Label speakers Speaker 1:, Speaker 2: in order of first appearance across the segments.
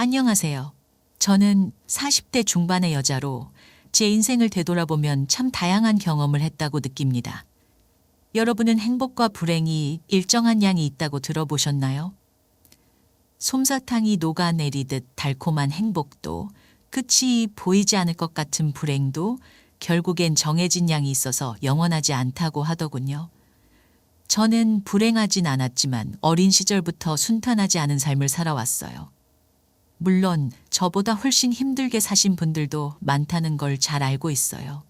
Speaker 1: 안녕하세요. 저는 40대 중반의 여자로 제 인생을 되돌아보면 참 다양한 경험을 했다고 느낍니다. 여러분은 행복과 불행이 일정한 양이 있다고 들어보셨나요? 솜사탕이 녹아내리듯 달콤한 행복도, 끝이 보이지 않을 것 같은 불행도 결국엔 정해진 양이 있어서 영원하지 않다고 하더군요. 저는 불행하진 않았지만 어린 시절부터 순탄하지 않은 삶을 살아왔어요. 물론 저보다 훨씬 힘들게 사신 분들도 많다는 걸 잘 알고 있어요.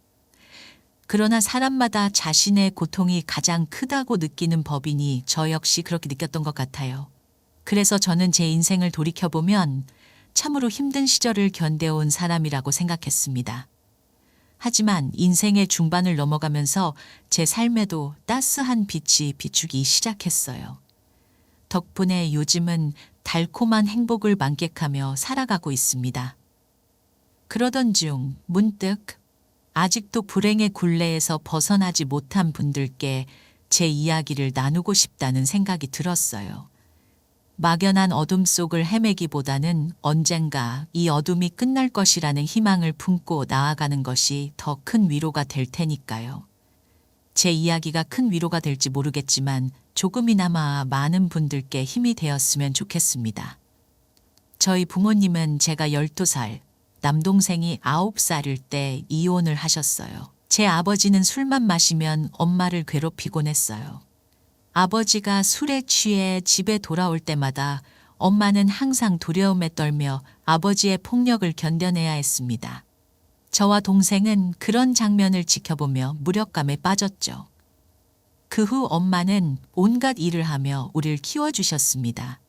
Speaker 1: 그러나 사람마다 자신의 고통이 가장 크다고 느끼는 법이니 저 역시 그렇게 느꼈던 것 같아요. 그래서 저는 제 인생을 돌이켜보면 참으로 힘든 시절을 견뎌온 사람이라고 생각했습니다. 하지만 인생의 중반을 넘어가면서 제 삶에도 따스한 빛이 비추기 시작했어요. 덕분에 요즘은 달콤한 행복을 만끽하며 살아가고 있습니다. 그러던 중 문득 아직도 불행의 굴레에서 벗어나지 못한 분들께 제 이야기를 나누고 싶다는 생각이 들었어요. 막연한 어둠 속을 헤매기보다는 언젠가 이 어둠이 끝날 것이라는 희망을 품고 나아가는 것이 더 큰 위로가 될 테니까요. 제 이야기가 큰 위로가 될지 모르겠지만 조금이나마 많은 분들께 힘이 되었으면 좋겠습니다. 저희 부모님은 제가 12살, 남동생이 9살일 때 이혼을 하셨어요. 제 아버지는 술만 마시면 엄마를 괴롭히곤 했어요. 아버지가 술에 취해 집에 돌아올 때마다 엄마는 항상 두려움에 떨며 아버지의 폭력을 견뎌내야 했습니다. 저와 동생은 그런 장면을 지켜보며 무력감에 빠졌죠. 그 후 엄마는 온갖 일을 하며 우리를 키워주셨습니다.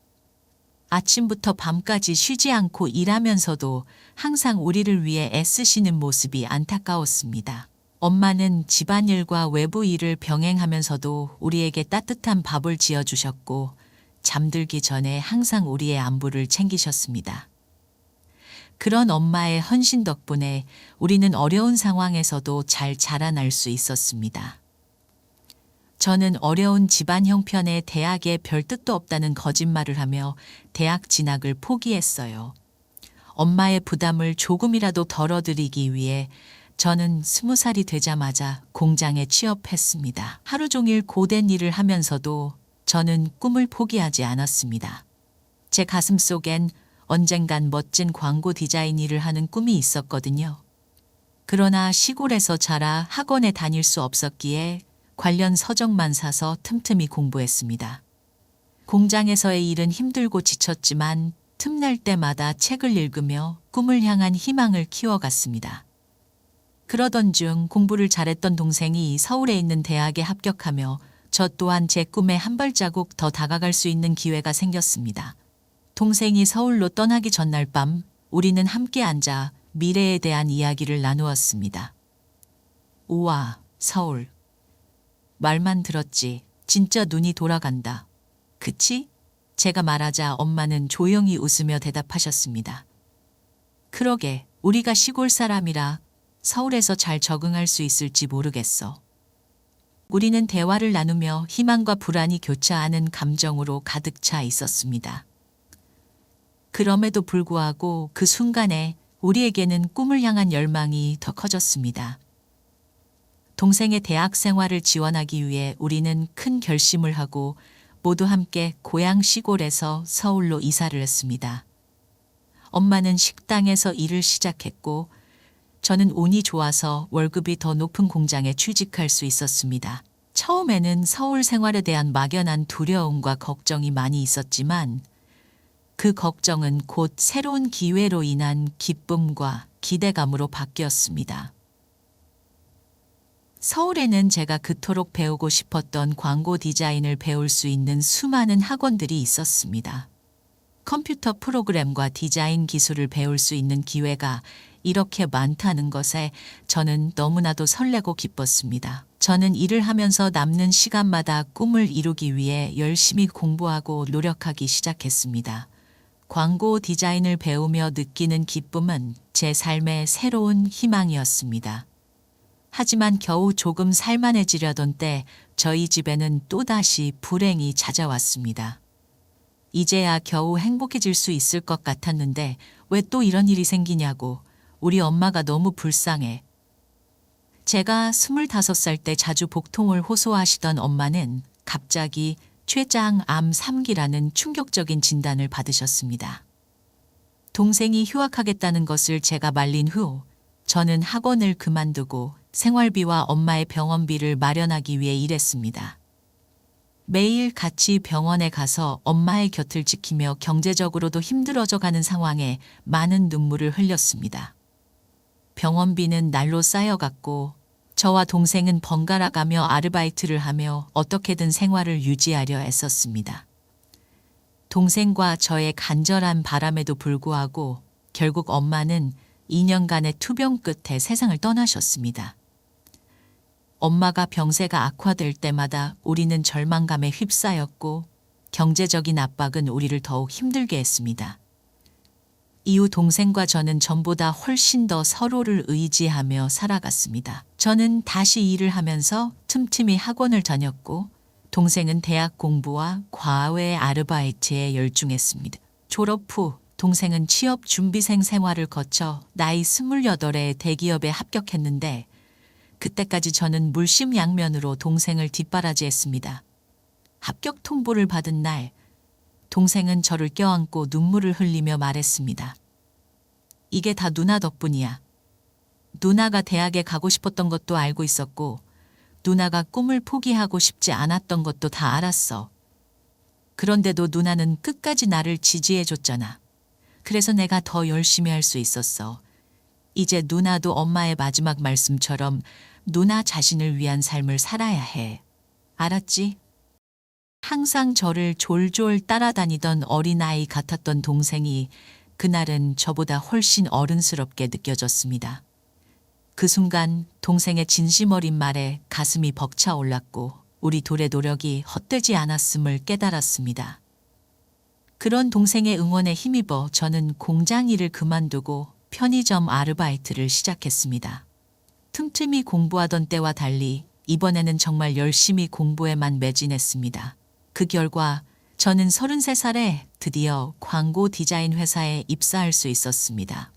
Speaker 1: 아침부터 밤까지 쉬지 않고 일하면서도 항상 우리를 위해 애쓰시는 모습이 안타까웠습니다. 엄마는 집안일과 외부 일을 병행하면서도 우리에게 따뜻한 밥을 지어주셨고 잠들기 전에 항상 우리의 안부를 챙기셨습니다. 그런 엄마의 헌신 덕분에 우리는 어려운 상황에서도 잘 자라날 수 있었습니다. 저는 어려운 집안 형편에 대학에 별 뜻도 없다는 거짓말을 하며 대학 진학을 포기했어요. 엄마의 부담을 조금이라도 덜어드리기 위해 저는 20살이 되자마자 공장에 취업했습니다. 하루 종일 고된 일을 하면서도 저는 꿈을 포기하지 않았습니다. 제 가슴 속엔 언젠간 멋진 광고 디자인 일을 하는 꿈이 있었거든요. 그러나 시골에서 자라 학원에 다닐 수 없었기에 관련 서적만 사서 틈틈이 공부했습니다. 공장에서의 일은 힘들고 지쳤지만 틈날 때마다 책을 읽으며 꿈을 향한 희망을 키워갔습니다. 그러던 중 공부를 잘했던 동생이 서울에 있는 대학에 합격하며 저 또한 제 꿈에 한 발자국 더 다가갈 수 있는 기회가 생겼습니다. 동생이 서울로 떠나기 전날 밤 우리는 함께 앉아 미래에 대한 이야기를 나누었습니다. 우와, 서울. 말만 들었지 진짜 눈이 돌아간다. 그치? 제가 말하자 엄마는 조용히 웃으며 대답하셨습니다. 그러게, 우리가 시골 사람이라 서울에서 잘 적응할 수 있을지 모르겠어. 우리는 대화를 나누며 희망과 불안이 교차하는 감정으로 가득 차 있었습니다. 그럼에도 불구하고 그 순간에 우리에게는 꿈을 향한 열망이 더 커졌습니다. 동생의 대학 생활을 지원하기 위해 우리는 큰 결심을 하고 모두 함께 고향 시골에서 서울로 이사를 했습니다. 엄마는 식당에서 일을 시작했고 저는 운이 좋아서 월급이 더 높은 공장에 취직할 수 있었습니다. 처음에는 서울 생활에 대한 막연한 두려움과 걱정이 많이 있었지만 그 걱정은 곧 새로운 기회로 인한 기쁨과 기대감으로 바뀌었습니다. 서울에는 제가 그토록 배우고 싶었던 광고 디자인을 배울 수 있는 수많은 학원들이 있었습니다. 컴퓨터 프로그램과 디자인 기술을 배울 수 있는 기회가 이렇게 많다는 것에 저는 너무나도 설레고 기뻤습니다. 저는 일을 하면서 남는 시간마다 꿈을 이루기 위해 열심히 공부하고 노력하기 시작했습니다. 광고 디자인을 배우며 느끼는 기쁨은 제 삶의 새로운 희망이었습니다. 하지만 겨우 조금 살만해지려던 때 저희 집에는 또다시 불행이 찾아왔습니다. 이제야 겨우 행복해질 수 있을 것 같았는데 왜 또 이런 일이 생기냐고. 우리 엄마가 너무 불쌍해. 제가 25살 때 자주 복통을 호소하시던 엄마는 갑자기 췌장 암 3기라는 충격적인 진단을 받으셨습니다. 동생이 휴학하겠다는 것을 제가 말린 후 저는 학원을 그만두고 생활비와 엄마의 병원비를 마련하기 위해 일했습니다. 매일 같이 병원에 가서 엄마의 곁을 지키며 경제적으로도 힘들어져 가는 상황에 많은 눈물을 흘렸습니다. 병원비는 날로 쌓여갔고 저와 동생은 번갈아 가며 아르바이트를 하며 어떻게든 생활을 유지하려 애썼습니다. 동생과 저의 간절한 바람에도 불구하고 결국 엄마는 2년간의 투병 끝에 세상을 떠나셨습니다. 엄마가 병세가 악화될 때마다 우리는 절망감에 휩싸였고 경제적인 압박은 우리를 더욱 힘들게 했습니다. 이후 동생과 저는 전보다 훨씬 더 서로를 의지하며 살아갔습니다. 저는 다시 일을 하면서 틈틈이 학원을 다녔고 동생은 대학 공부와 과외 아르바이트에 열중했습니다. 졸업 후 동생은 취업 준비생 생활을 거쳐 나이 28에 대기업에 합격했는데 그때까지 저는 물심양면으로 동생을 뒷바라지했습니다. 합격 통보를 받은 날 동생은 저를 껴안고 눈물을 흘리며 말했습니다. 이게 다 누나 덕분이야. 누나가 대학에 가고 싶었던 것도 알고 있었고 누나가 꿈을 포기하고 싶지 않았던 것도 다 알았어. 그런데도 누나는 끝까지 나를 지지해줬잖아. 그래서 내가 더 열심히 할 수 있었어. 이제 누나도 엄마의 마지막 말씀처럼 누나 자신을 위한 삶을 살아야 해. 알았지? 항상 저를 졸졸 따라다니던 어린아이 같았던 동생이 그날은 저보다 훨씬 어른스럽게 느껴졌습니다. 그 순간 동생의 진심 어린 말에 가슴이 벅차올랐고 우리 둘의 노력이 헛되지 않았음을 깨달았습니다. 그런 동생의 응원에 힘입어 저는 공장 일을 그만두고 편의점 아르바이트를 시작했습니다. 틈틈이 공부하던 때와 달리 이번에는 정말 열심히 공부에만 매진했습니다. 그 결과 저는 33살에 드디어 광고 디자인 회사에 입사할 수 있었습니다.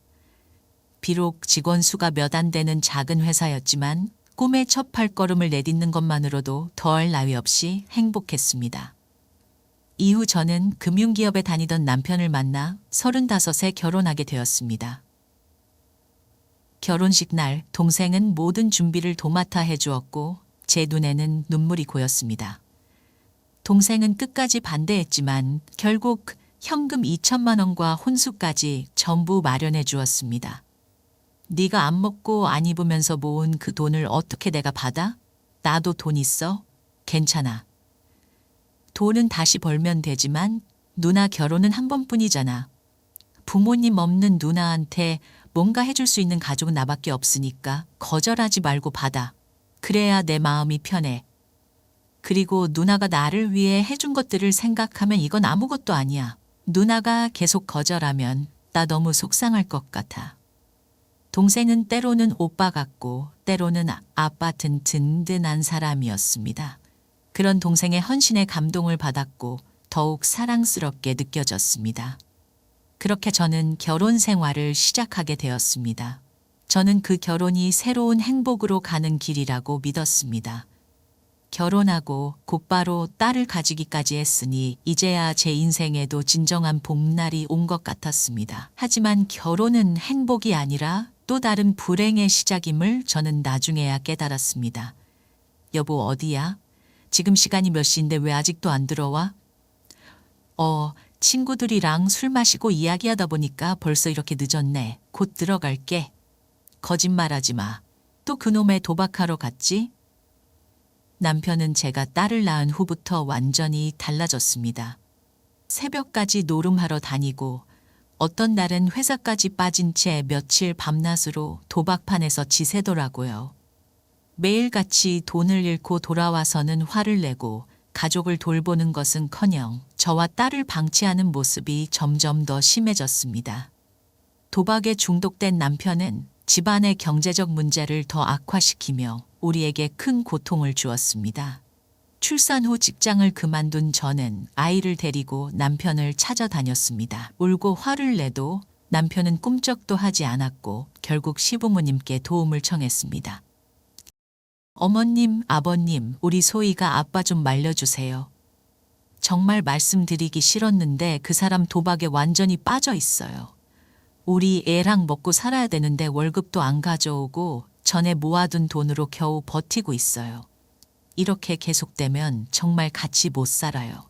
Speaker 1: 비록 직원 수가 몇 안 되는 작은 회사였지만 꿈의 첫 발걸음을 내딛는 것만으로도 더할 나위 없이 행복했습니다. 이후 저는 금융기업에 다니던 남편을 만나 35에 결혼하게 되었습니다. 결혼식 날 동생은 모든 준비를 도맡아 해주었고 제 눈에는 눈물이 고였습니다. 동생은 끝까지 반대했지만 결국 현금 2천만 원과 혼수까지 전부 마련해 주었습니다. 네가 안 먹고 안 입으면서 모은 그 돈을 어떻게 내가 받아? 나도 돈 있어. 괜찮아. 돈은 다시 벌면 되지만 누나 결혼은 한 번뿐이잖아. 부모님 없는 누나한테 뭔가 해줄 수 있는 가족은 나밖에 없으니까 거절하지 말고 받아. 그래야 내 마음이 편해. 그리고 누나가 나를 위해 해준 것들을 생각하면 이건 아무것도 아니야. 누나가 계속 거절하면 나 너무 속상할 것 같아. 동생은 때로는 오빠 같고 때로는 아빠 같은 든든한 사람이었습니다. 그런 동생의 헌신에 감동을 받았고 더욱 사랑스럽게 느껴졌습니다. 그렇게 저는 결혼 생활을 시작하게 되었습니다. 저는 그 결혼이 새로운 행복으로 가는 길이라고 믿었습니다. 결혼하고 곧바로 딸을 가지기까지 했으니 이제야 제 인생에도 진정한 봄날이 온 것 같았습니다. 하지만 결혼은 행복이 아니라 또 다른 불행의 시작임을 저는 나중에야 깨달았습니다. 여보 어디야? 지금 시간이 몇 시인데 왜 아직도 안 들어와? 친구들이랑 술 마시고 이야기하다 보니까 벌써 이렇게 늦었네. 곧 들어갈게. 거짓말하지 마. 또 그놈의 도박하러 갔지? 남편은 제가 딸을 낳은 후부터 완전히 달라졌습니다. 새벽까지 노름하러 다니고 어떤 날은 회사까지 빠진 채 며칠 밤낮으로 도박판에서 지새더라고요. 매일같이 돈을 잃고 돌아와서는 화를 내고 가족을 돌보는 것은커녕 저와 딸을 방치하는 모습이 점점 더 심해졌습니다. 도박에 중독된 남편은 집안의 경제적 문제를 더 악화시키며 우리에게 큰 고통을 주었습니다. 출산 후 직장을 그만둔 저는 아이를 데리고 남편을 찾아다녔습니다. 울고 화를 내도 남편은 꿈쩍도 하지 않았고 결국 시부모님께 도움을 청했습니다. 어머님, 아버님, 우리 소희가 아빠 좀 말려주세요. 정말 말씀드리기 싫었는데 그 사람 도박에 완전히 빠져 있어요. 우리 애랑 먹고 살아야 되는데 월급도 안 가져오고 전에 모아둔 돈으로 겨우 버티고 있어요. 이렇게 계속되면 정말 같이 못 살아요.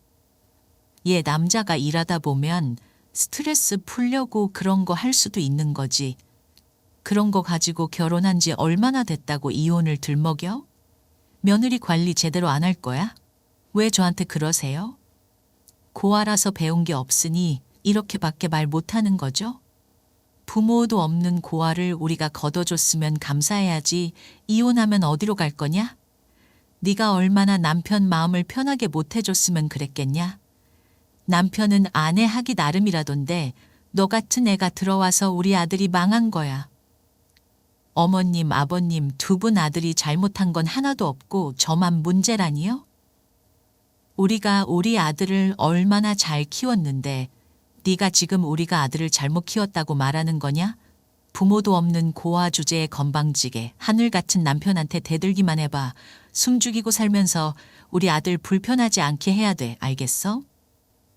Speaker 1: 얘 남자가 일하다 보면 스트레스 풀려고 그런 거 할 수도 있는 거지. 그런 거 가지고 결혼한 지 얼마나 됐다고 이혼을 들먹여? 며느리 관리 제대로 안 할 거야? 왜 저한테 그러세요? 고아라서 배운 게 없으니 이렇게밖에 말 못하는 거죠? 부모도 없는 고아를 우리가 거둬줬으면 감사해야지 이혼하면 어디로 갈 거냐? 네가 얼마나 남편 마음을 편하게 못 해줬으면 그랬겠냐? 남편은 아내 하기 나름이라던데 너 같은 애가 들어와서 우리 아들이 망한 거야. 어머님, 아버님 두 분 아들이 잘못한 건 하나도 없고 저만 문제라니요? 우리가 우리 아들을 얼마나 잘 키웠는데 네가 지금 우리가 아들을 잘못 키웠다고 말하는 거냐? 부모도 없는 고아 주제에 건방지게 하늘 같은 남편한테 대들기만 해봐. 숨 죽이고 살면서 우리 아들 불편하지 않게 해야 돼. 알겠어?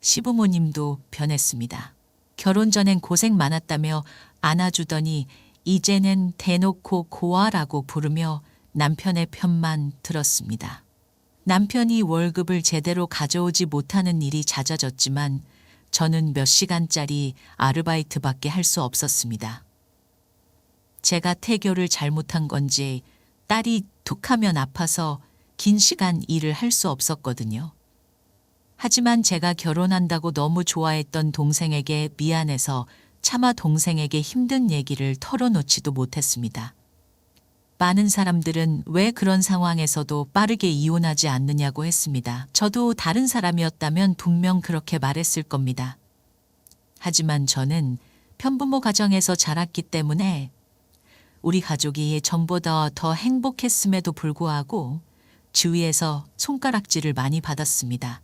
Speaker 1: 시부모님도 변했습니다. 결혼 전엔 고생 많았다며 안아주더니 이제는 대놓고 고아라고 부르며 남편의 편만 들었습니다. 남편이 월급을 제대로 가져오지 못하는 일이 잦아졌지만 저는 몇 시간짜리 아르바이트밖에 할 수 없었습니다. 제가 태교를 잘못한 건지 딸이 툭하면 아파서 긴 시간 일을 할 수 없었거든요. 하지만 제가 결혼한다고 너무 좋아했던 동생에게 미안해서 차마 동생에게 힘든 얘기를 털어놓지도 못했습니다. 많은 사람들은 왜 그런 상황에서도 빠르게 이혼하지 않느냐고 했습니다. 저도 다른 사람이었다면 분명 그렇게 말했을 겁니다. 하지만 저는 편부모 가정에서 자랐기 때문에 우리 가족이 전보다 더 행복했음에도 불구하고 주위에서 손가락질을 많이 받았습니다.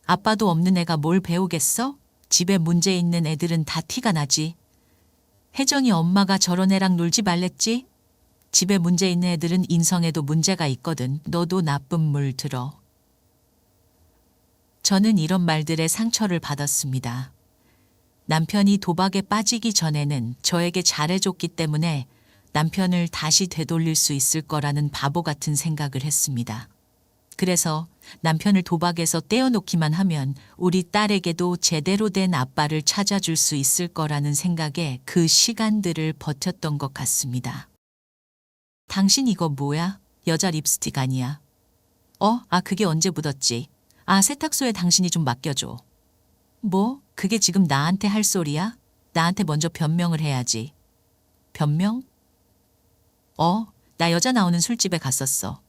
Speaker 1: 아빠도 없는 애가 뭘 배우겠어? 집에 문제 있는 애들은 다 티가 나지. 혜정이 엄마가 저런 애랑 놀지 말랬지? 집에 문제 있는 애들은 인성에도 문제가 있거든. 너도 나쁜 물 들어. 저는 이런 말들에 상처를 받았습니다. 남편이 도박에 빠지기 전에는 저에게 잘해줬기 때문에 남편을 다시 되돌릴 수 있을 거라는 바보 같은 생각을 했습니다. 그래서 남편을 도박에서 떼어놓기만 하면 우리 딸에게도 제대로 된 아빠를 찾아줄 수 있을 거라는 생각에 그 시간들을 버텼던 것 같습니다. 당신 이거 뭐야? 여자 립스틱 아니야. 그게 언제 묻었지? 세탁소에 당신이 좀 맡겨줘. 뭐? 그게 지금 나한테 할 소리야? 나한테 먼저 변명을 해야지. 변명? 나 여자 나오는 술집에 갔었어.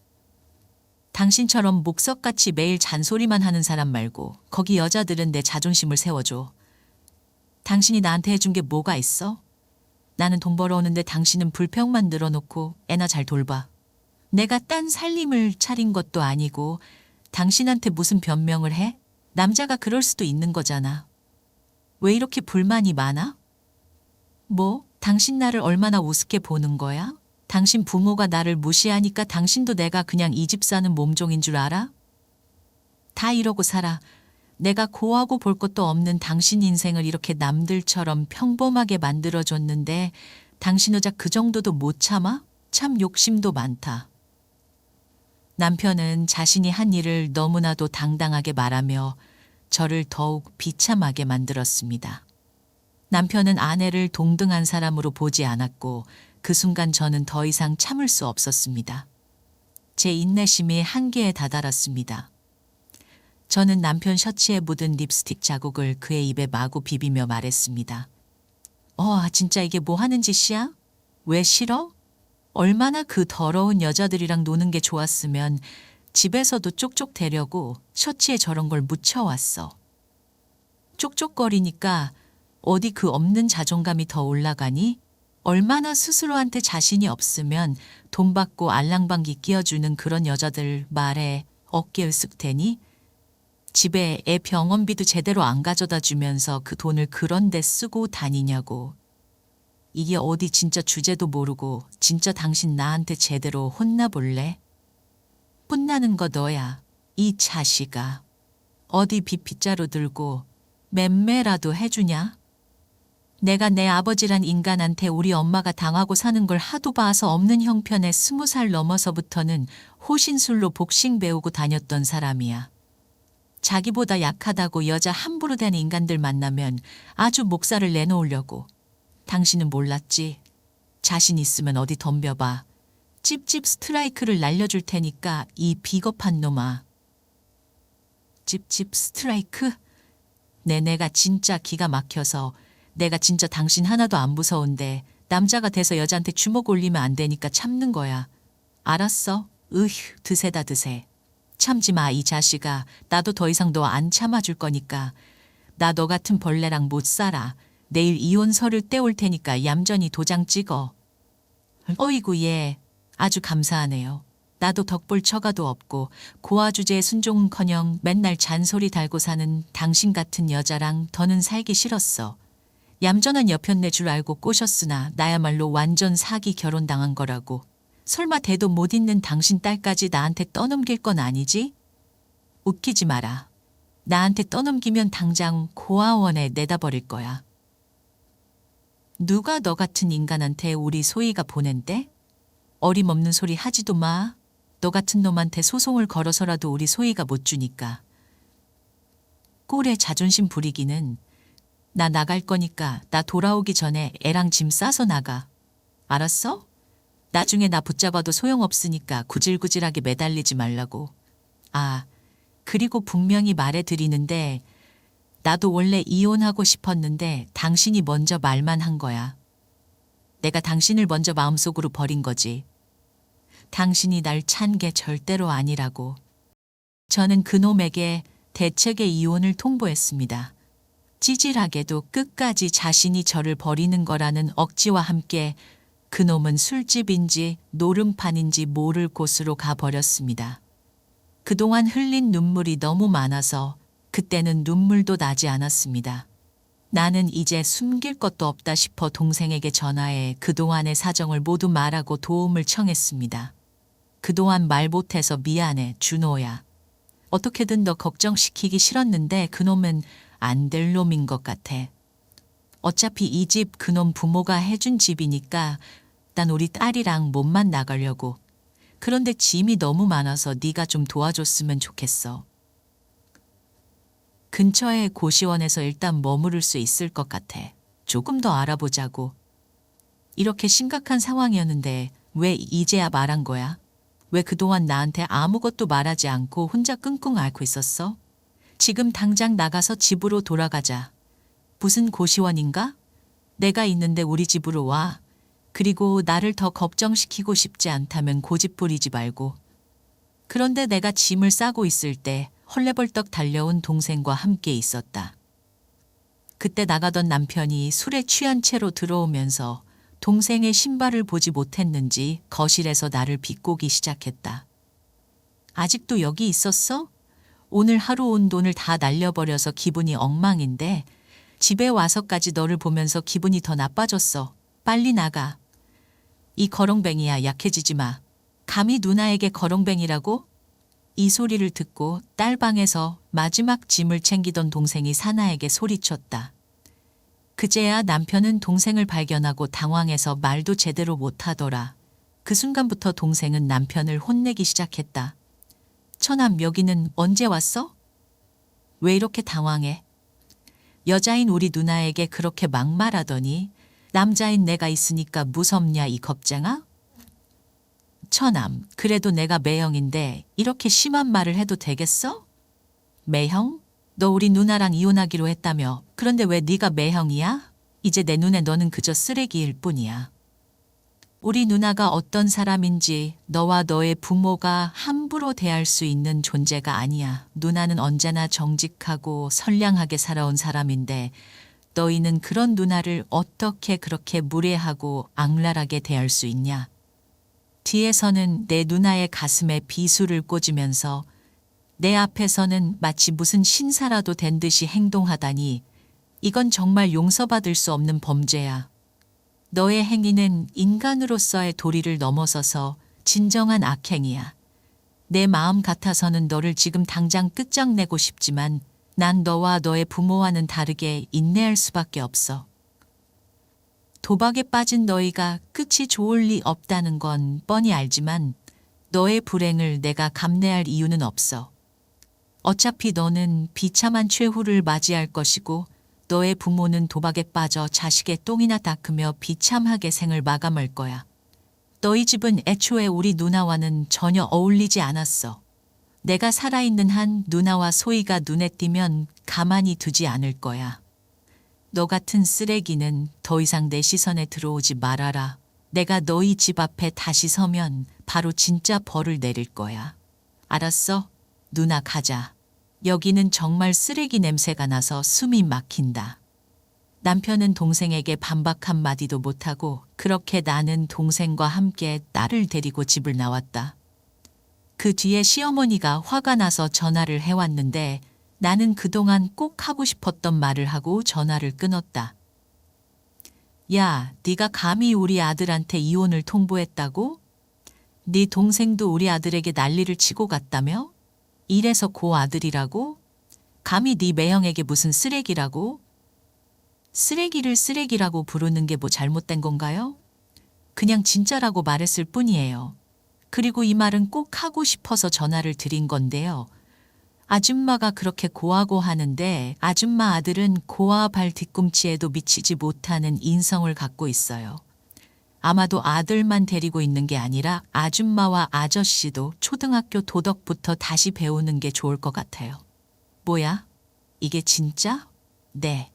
Speaker 1: 당신처럼 목석같이 매일 잔소리만 하는 사람 말고 거기 여자들은 내 자존심을 세워줘. 당신이 나한테 해준 게 뭐가 있어? 나는 돈 벌어오는데 당신은 불평만 늘어놓고 애나 잘 돌봐. 내가 딴 살림을 차린 것도 아니고 당신한테 무슨 변명을 해? 남자가 그럴 수도 있는 거잖아. 왜 이렇게 불만이 많아? 뭐? 당신 나를 얼마나 우습게 보는 거야? 당신 부모가 나를 무시하니까 당신도 내가 그냥 이 집 사는 몸종인 줄 알아? 다 이러고 살아. 내가 고하고 볼 것도 없는 당신 인생을 이렇게 남들처럼 평범하게 만들어줬는데 당신 의자 그 정도도 못 참아? 참 욕심도 많다. 남편은 자신이 한 일을 너무나도 당당하게 말하며 저를 더욱 비참하게 만들었습니다. 남편은 아내를 동등한 사람으로 보지 않았고 그 순간 저는 더 이상 참을 수 없었습니다. 제 인내심이 한계에 다다랐습니다. 저는 남편 셔츠에 묻은 립스틱 자국을 그의 입에 마구 비비며 말했습니다. 진짜 이게 뭐 하는 짓이야? 왜 싫어? 얼마나 그 더러운 여자들이랑 노는 게 좋았으면 집에서도 쪽쪽대려고 셔츠에 저런 걸 묻혀왔어. 쪽쪽거리니까 어디 그 없는 자존감이 더 올라가니? 얼마나 스스로한테 자신이 없으면 돈 받고 알랑방귀 끼워주는 그런 여자들 말해. 어깨 으쓱 대니? 집에 애 병원비도 제대로 안 가져다 주면서 그 돈을 그런 데 쓰고 다니냐고. 이게 어디 진짜 주제도 모르고 진짜 당신 나한테 제대로 혼나볼래? 혼나는 거 너야. 이 자식아. 어디 빚자루 들고 맴매라도 해주냐? 내가 내 아버지란 인간한테 우리 엄마가 당하고 사는 걸 하도 봐서 없는 형편에 20살 넘어서부터는 호신술로 복싱 배우고 다녔던 사람이야. 자기보다 약하다고 여자 함부로 된 인간들 만나면 아주 목살을 내놓으려고. 당신은 몰랐지. 자신 있으면 어디 덤벼봐. 찝찝 스트라이크를 날려줄 테니까 이 비겁한 놈아. 찝찝 스트라이크? 내가 진짜 기가 막혀서 내가 진짜 당신 하나도 안 무서운데 남자가 돼서 여자한테 주먹 올리면 안 되니까 참는 거야. 알았어. 드세다 드세. 참지 마, 이 자식아. 나도 더 이상 너 안 참아줄 거니까. 나 너 같은 벌레랑 못 살아. 내일 이혼서를 떼올 테니까 얌전히 도장 찍어. 어이구 예. 아주 감사하네요. 나도 덕볼 처가도 없고 고아 주제에 순종은커녕 맨날 잔소리 달고 사는 당신 같은 여자랑 더는 살기 싫었어. 얌전한 여편네 줄 알고 꼬셨으나 나야말로 완전 사기 결혼당한 거라고. 설마 대도 못 잇는 당신 딸까지 나한테 떠넘길 건 아니지? 웃기지 마라. 나한테 떠넘기면 당장 고아원에 내다 버릴 거야. 누가 너 같은 인간한테 우리 소희가 보낸대? 어림없는 소리 하지도 마. 너 같은 놈한테 소송을 걸어서라도 우리 소희가 못 주니까. 꼴에 자존심 부리기는. 나 나갈 거니까 나 돌아오기 전에 애랑 짐 싸서 나가. 알았어? 나중에 나 붙잡아도 소용없으니까 구질구질하게 매달리지 말라고. 아, 그리고 분명히 말해드리는데 나도 원래 이혼하고 싶었는데 당신이 먼저 말만 한 거야. 내가 당신을 먼저 마음속으로 버린 거지. 당신이 날 찬 게 절대로 아니라고. 저는 그놈에게 대책의 이혼을 통보했습니다. 찌질하게도 끝까지 자신이 저를 버리는 거라는 억지와 함께 그놈은 술집인지 노름판인지 모를 곳으로 가버렸습니다. 그동안 흘린 눈물이 너무 많아서 그때는 눈물도 나지 않았습니다. 나는 이제 숨길 것도 없다 싶어 동생에게 전화해 그동안의 사정을 모두 말하고 도움을 청했습니다. 그동안 말 못해서 미안해, 준호야. 어떻게든 너 걱정시키기 싫었는데 그놈은 안 될 놈인 것 같아. 어차피 이 집 그놈 부모가 해준 집이니까 난 우리 딸이랑 몸만 나가려고. 그런데 짐이 너무 많아서 네가 좀 도와줬으면 좋겠어. 근처에 고시원에서 일단 머무를 수 있을 것 같아. 조금 더 알아보자고. 이렇게 심각한 상황이었는데 왜 이제야 말한 거야? 왜 그동안 나한테 아무것도 말하지 않고 혼자 끙끙 앓고 있었어? 지금 당장 나가서 집으로 돌아가자. 무슨 고시원인가? 내가 있는데 우리 집으로 와. 그리고 나를 더 걱정시키고 싶지 않다면 고집 부리지 말고. 그런데 내가 짐을 싸고 있을 때 헐레벌떡 달려온 동생과 함께 있었다. 그때 나가던 남편이 술에 취한 채로 들어오면서 동생의 신발을 보지 못했는지 거실에서 나를 비꼬기 시작했다. 아직도 여기 있었어? 오늘 하루 온 돈을 다 날려버려서 기분이 엉망인데 집에 와서까지 너를 보면서 기분이 더 나빠졌어. 빨리 나가. 이 거렁뱅이야, 약해지지 마. 감히 누나에게 거렁뱅이라고? 이 소리를 듣고 딸방에서 마지막 짐을 챙기던 동생이 사나에게 소리쳤다. 그제야 남편은 동생을 발견하고 당황해서 말도 제대로 못하더라. 그 순간부터 동생은 남편을 혼내기 시작했다. 처남, 여기는 언제 왔어? 왜 이렇게 당황해? 여자인 우리 누나에게 그렇게 막말하더니 남자인 내가 있으니까 무섭냐, 이 겁쟁아? 처남, 그래도 내가 매형인데 이렇게 심한 말을 해도 되겠어? 매형? 너 우리 누나랑 이혼하기로 했다며. 그런데 왜 네가 매형이야? 이제 내 눈에 너는 그저 쓰레기일 뿐이야. 우리 누나가 어떤 사람인지 너와 너의 부모가 함부로 대할 수 있는 존재가 아니야. 누나는 언제나 정직하고 선량하게 살아온 사람인데 너희는 그런 누나를 어떻게 그렇게 무례하고 악랄하게 대할 수 있냐? 뒤에서는 내 누나의 가슴에 비수를 꽂으면서 내 앞에서는 마치 무슨 신사라도 된 듯이 행동하다니 이건 정말 용서받을 수 없는 범죄야. 너의 행위는 인간으로서의 도리를 넘어서서 진정한 악행이야. 내 마음 같아서는 너를 지금 당장 끝장내고 싶지만 난 너와 너의 부모와는 다르게 인내할 수밖에 없어. 도박에 빠진 너희가 끝이 좋을 리 없다는 건 뻔히 알지만 너의 불행을 내가 감내할 이유는 없어. 어차피 너는 비참한 최후를 맞이할 것이고 너의 부모는 도박에 빠져 자식의 똥이나 닦으며 비참하게 생을 마감할 거야. 너희 집은 애초에 우리 누나와는 전혀 어울리지 않았어. 내가 살아있는 한 누나와 소희가 눈에 띄면 가만히 두지 않을 거야. 너 같은 쓰레기는 더 이상 내 시선에 들어오지 말아라. 내가 너희 집 앞에 다시 서면 바로 진짜 벌을 내릴 거야. 알았어? 누나 가자. 여기는 정말 쓰레기 냄새가 나서 숨이 막힌다. 남편은 동생에게 반박 한마디도 못하고 그렇게 나는 동생과 함께 딸을 데리고 집을 나왔다. 그 뒤에 시어머니가 화가 나서 전화를 해왔는데 나는 그동안 꼭 하고 싶었던 말을 하고 전화를 끊었다. 야, 네가 감히 우리 아들한테 이혼을 통보했다고? 네 동생도 우리 아들에게 난리를 치고 갔다며? 이래서 고 아들이라고? 감히 네 매형에게 무슨 쓰레기라고? 쓰레기를 쓰레기라고 부르는 게 뭐 잘못된 건가요? 그냥 진짜라고 말했을 뿐이에요. 그리고 이 말은 꼭 하고 싶어서 전화를 드린 건데요. 아줌마가 그렇게 고하고 하는데 아줌마 아들은 고아 발 뒤꿈치에도 미치지 못하는 인성을 갖고 있어요. 아마도 아들만 데리고 있는 게 아니라 아줌마와 아저씨도 초등학교 도덕부터 다시 배우는 게 좋을 것 같아요. 뭐야? 이게 진짜? 네,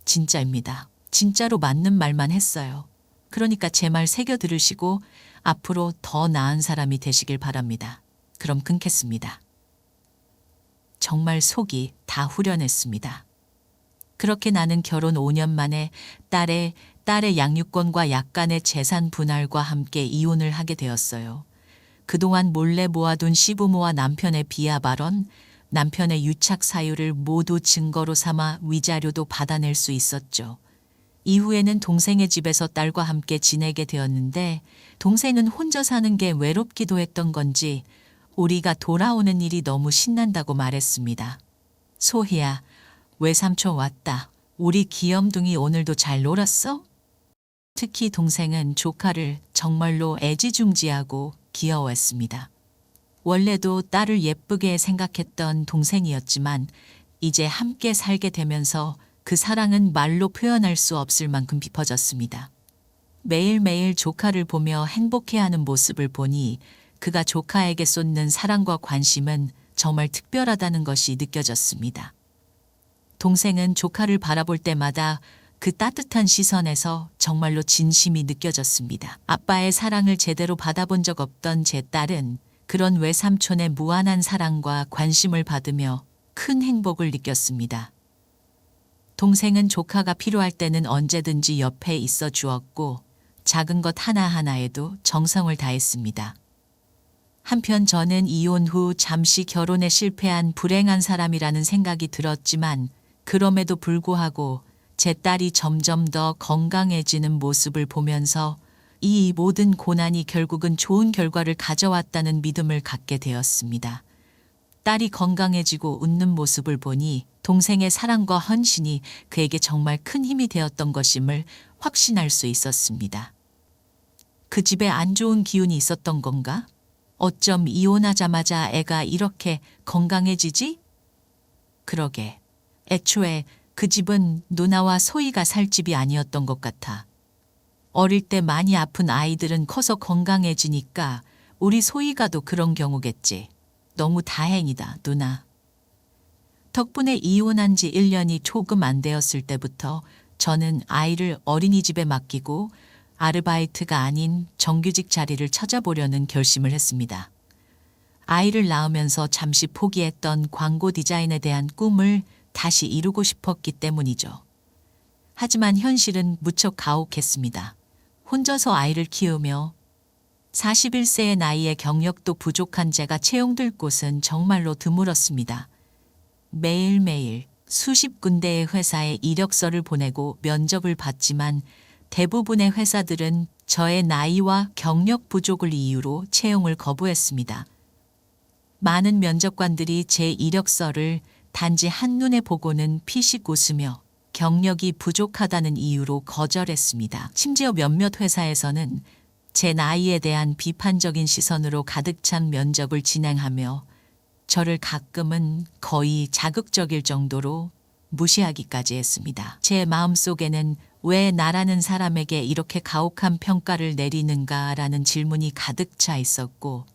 Speaker 1: 진짜입니다. 진짜로 맞는 말만 했어요. 그러니까 제 말 새겨 들으시고 앞으로 더 나은 사람이 되시길 바랍니다. 그럼 끊겠습니다. 정말 속이 다 후련했습니다. 그렇게 나는 결혼 5년 만에 딸의 양육권과 약간의 재산 분할과 함께 이혼을 하게 되었어요. 그동안 몰래 모아둔 시부모와 남편의 비하 발언, 남편의 유착 사유를 모두 증거로 삼아 위자료도 받아낼 수 있었죠. 이후에는 동생의 집에서 딸과 함께 지내게 되었는데 동생은 혼자 사는 게 외롭기도 했던 건지 우리가 돌아오는 일이 너무 신난다고 말했습니다. 소희야, 외삼촌 왔다. 우리 귀염둥이 오늘도 잘 놀았어? 특히 동생은 조카를 정말로 애지중지하고 귀여워했습니다. 원래도 딸을 예쁘게 생각했던 동생이었지만 이제 함께 살게 되면서 그 사랑은 말로 표현할 수 없을 만큼 깊어졌습니다. 매일매일 조카를 보며 행복해하는 모습을 보니 그가 조카에게 쏟는 사랑과 관심은 정말 특별하다는 것이 느껴졌습니다. 동생은 조카를 바라볼 때마다 그 따뜻한 시선에서 정말로 진심이 느껴졌습니다. 아빠의 사랑을 제대로 받아본 적 없던 제 딸은 그런 외삼촌의 무한한 사랑과 관심을 받으며 큰 행복을 느꼈습니다. 동생은 조카가 필요할 때는 언제든지 옆에 있어 주었고 작은 것 하나하나에도 정성을 다했습니다. 한편 저는 이혼 후 잠시 결혼에 실패한 불행한 사람이라는 생각이 들었지만 그럼에도 불구하고 제 딸이 점점 더 건강해지는 모습을 보면서 이 모든 고난이 결국은 좋은 결과를 가져왔다는 믿음을 갖게 되었습니다. 딸이 건강해지고 웃는 모습을 보니 동생의 사랑과 헌신이 그에게 정말 큰 힘이 되었던 것임을 확신할 수 있었습니다. 그 집에 안 좋은 기운이 있었던 건가? 어쩜 이혼하자마자 애가 이렇게 건강해지지? 그러게, 애초에 그 집은 누나와 소희가 살 집이 아니었던 것 같아. 어릴 때 많이 아픈 아이들은 커서 건강해지니까 우리 소희가도 그런 경우겠지. 너무 다행이다, 누나. 덕분에 이혼한 지 1년이 조금 안 되었을 때부터 저는 아이를 어린이집에 맡기고 아르바이트가 아닌 정규직 자리를 찾아보려는 결심을 했습니다. 아이를 낳으면서 잠시 포기했던 광고 디자인에 대한 꿈을 다시 이루고 싶었기 때문이죠. 하지만 현실은 무척 가혹했습니다. 혼자서 아이를 키우며 41세의 나이에 경력도 부족한 제가 채용될 곳은 정말로 드물었습니다. 매일매일 수십 군데의 회사에 이력서를 보내고 면접을 봤지만 대부분의 회사들은 저의 나이와 경력 부족을 이유로 채용을 거부했습니다. 많은 면접관들이 제 이력서를 단지 한눈에 보고는 피식 웃으며 경력이 부족하다는 이유로 거절했습니다. 심지어 몇몇 회사에서는 제 나이에 대한 비판적인 시선으로 가득 찬 면접을 진행하며 저를 가끔은 거의 자극적일 정도로 무시하기까지 했습니다. 제 마음속에는 왜 나라는 사람에게 이렇게 가혹한 평가를 내리는가라는 질문이 가득 차 있었고,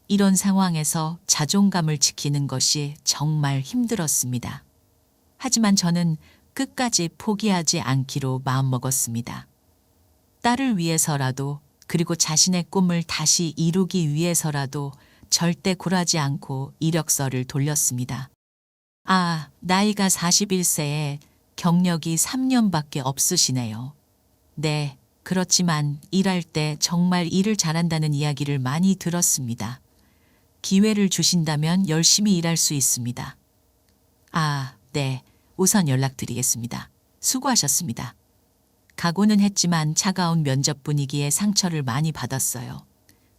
Speaker 1: 이런 상황에서 자존감을 지키는 것이 정말 힘들었습니다. 하지만 저는 끝까지 포기하지 않기로 마음먹었습니다. 딸을 위해서라도, 그리고 자신의 꿈을 다시 이루기 위해서라도 절대 굴하지 않고 이력서를 돌렸습니다. 아, 나이가 41세에 경력이 3년밖에 없으시네요. 네, 그렇지만 일할 때 정말 일을 잘한다는 이야기를 많이 들었습니다. 기회를 주신다면 열심히 일할 수 있습니다. 아, 네, 우선 연락드리겠습니다. 수고하셨습니다. 각오는 했지만 차가운 면접 분위기에 상처를 많이 받았어요.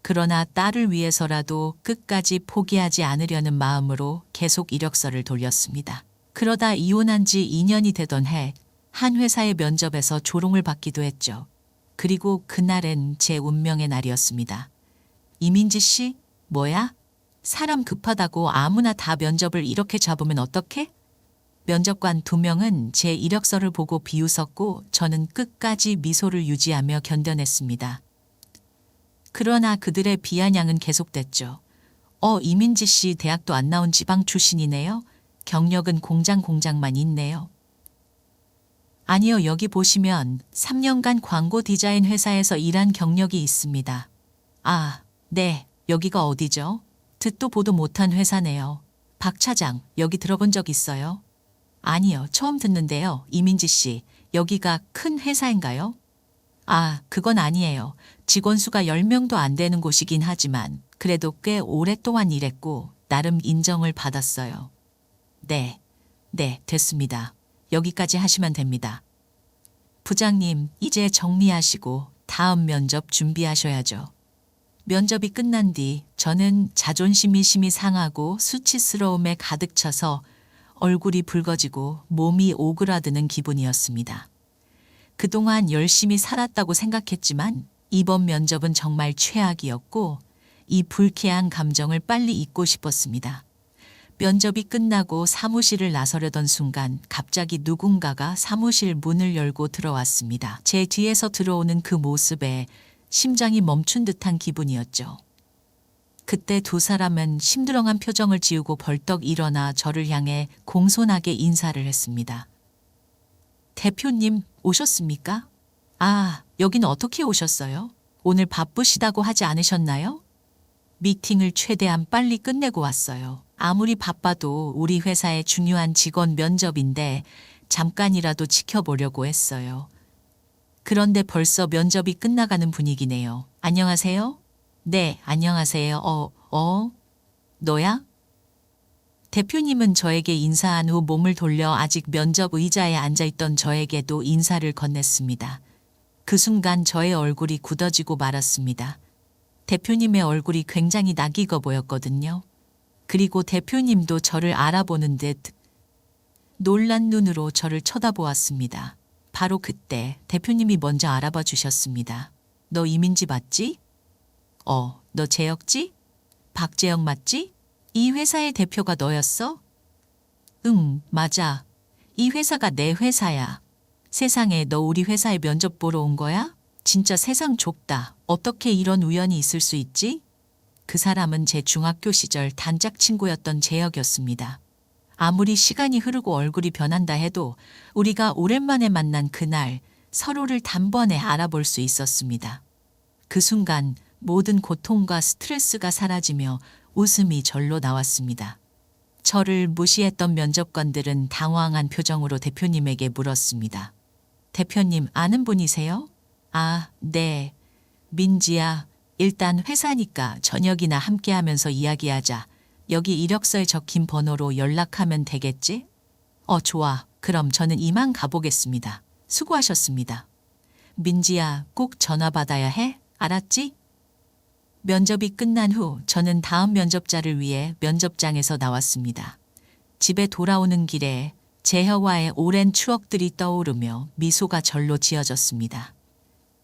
Speaker 1: 그러나 딸을 위해서라도 끝까지 포기하지 않으려는 마음으로 계속 이력서를 돌렸습니다. 그러다 이혼한 지 2년이 되던 해, 한 회사의 면접에서 조롱을 받기도 했죠. 그리고 그날은 제 운명의 날이었습니다. 이민지 씨, 뭐야? 사람 급하다고 아무나 다 면접을 이렇게 잡으면 어떡해? 면접관 2명은 제 이력서를 보고 비웃었고 저는 끝까지 미소를 유지하며 견뎌냈습니다. 그러나 그들의 비아냥은 계속됐죠. 이민지 씨 대학도 안 나온 지방 출신이네요. 경력은 공장만 있네요. 아니요, 여기 보시면 3년간 광고 디자인 회사에서 일한 경력이 있습니다. 아, 네, 여기가 어디죠? 듣도 보도 못한 회사네요. 박 차장, 여기 들어본 적 있어요? 아니요, 처음 듣는데요. 이민지 씨, 여기가 큰 회사인가요? 아, 그건 아니에요. 직원 수가 10명도 안 되는 곳이긴 하지만 그래도 꽤 오랫동안 일했고 나름 인정을 받았어요. 네, 됐습니다. 여기까지 하시면 됩니다. 부장님, 이제 정리하시고 다음 면접 준비하셔야죠. 면접이 끝난 뒤 저는 자존심이 심히 상하고 수치스러움에 가득 차서 얼굴이 붉어지고 몸이 오그라드는 기분이었습니다. 그동안 열심히 살았다고 생각했지만 이번 면접은 정말 최악이었고 이 불쾌한 감정을 빨리 잊고 싶었습니다. 면접이 끝나고 사무실을 나서려던 순간 갑자기 누군가가 사무실 문을 열고 들어왔습니다. 제 뒤에서 들어오는 그 모습에 심장이 멈춘 듯한 기분이었죠. 그때 2 사람은 심드렁한 표정을 지우고 벌떡 일어나 저를 향해 공손하게 인사를 했습니다. 대표님 오셨습니까? 아, 여긴 어떻게 오셨어요? 오늘 바쁘시다고 하지 않으셨나요? 미팅을 최대한 빨리 끝내고 왔어요. 아무리 바빠도 우리 회사의 중요한 직원 면접인데 잠깐이라도 지켜보려고 했어요. 그런데 벌써 면접이 끝나가는 분위기네요. 안녕하세요? 네, 안녕하세요. 너야? 대표님은 저에게 인사한 후 몸을 돌려 아직 면접 의자에 앉아있던 저에게도 인사를 건넸습니다. 그 순간 저의 얼굴이 굳어지고 말았습니다. 대표님의 얼굴이 굉장히 낯익어 보였거든요. 그리고 대표님도 저를 알아보는 듯 놀란 눈으로 저를 쳐다보았습니다. 바로 그때 대표님이 먼저 알아봐 주셨습니다. 너 이민지 맞지? 너 재혁지? 박재혁 맞지? 이 회사의 대표가 너였어? 응, 맞아. 이 회사가 내 회사야. 세상에, 너 우리 회사에 면접 보러 온 거야? 진짜 세상 좁다. 어떻게 이런 우연이 있을 수 있지? 그 사람은 제 중학교 시절 단짝 친구였던 재혁이었습니다. 아무리 시간이 흐르고 얼굴이 변한다 해도 우리가 오랜만에 만난 그날 서로를 단번에 알아볼 수 있었습니다. 그 순간 모든 고통과 스트레스가 사라지며 웃음이 절로 나왔습니다. 저를 무시했던 면접관들은 당황한 표정으로 대표님에게 물었습니다. 대표님, 아는 분이세요? 아, 네. 민지야, 일단 회사니까 저녁이나 함께 하면서 이야기하자. 여기 이력서에 적힌 번호로 연락하면 되겠지? 좋아. 그럼 저는 이만 가보겠습니다. 수고하셨습니다. 민지야, 꼭 전화 받아야 해? 알았지? 면접이 끝난 후 저는 다음 면접자를 위해 면접장에서 나왔습니다. 집에 돌아오는 길에 재혁와의 오랜 추억들이 떠오르며 미소가 절로 지어졌습니다.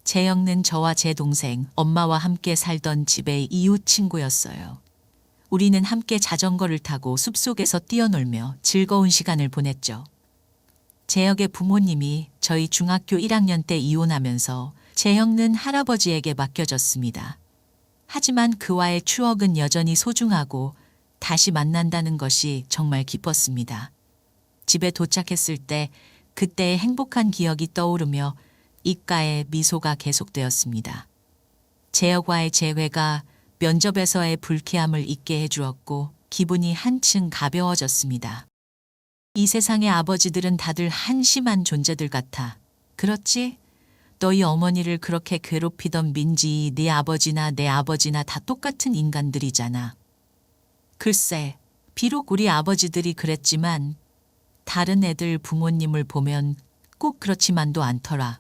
Speaker 1: 재혁는 저와 제 동생, 엄마와 함께 살던 집의 이웃 친구였어요. 우리는 함께 자전거를 타고 숲속에서 뛰어놀며 즐거운 시간을 보냈죠. 재혁의 부모님이 저희 중학교 1학년 때 이혼하면서 재혁는 할아버지에게 맡겨졌습니다. 하지만 그와의 추억은 여전히 소중하고 다시 만난다는 것이 정말 기뻤습니다. 집에 도착했을 때 그때의 행복한 기억이 떠오르며 입가에 미소가 계속되었습니다. 재혁과의 재회가 면접에서의 불쾌함을 잊게 해주었고 기분이 한층 가벼워졌습니다. 이 세상의 아버지들은 다들 한심한 존재들 같아. 그렇지? 너희 어머니를 그렇게 괴롭히던 민지, 네 아버지나 내 아버지나 다 똑같은 인간들이잖아. 글쎄, 비록 우리 아버지들이 그랬지만 다른 애들 부모님을 보면 꼭 그렇지만도 않더라.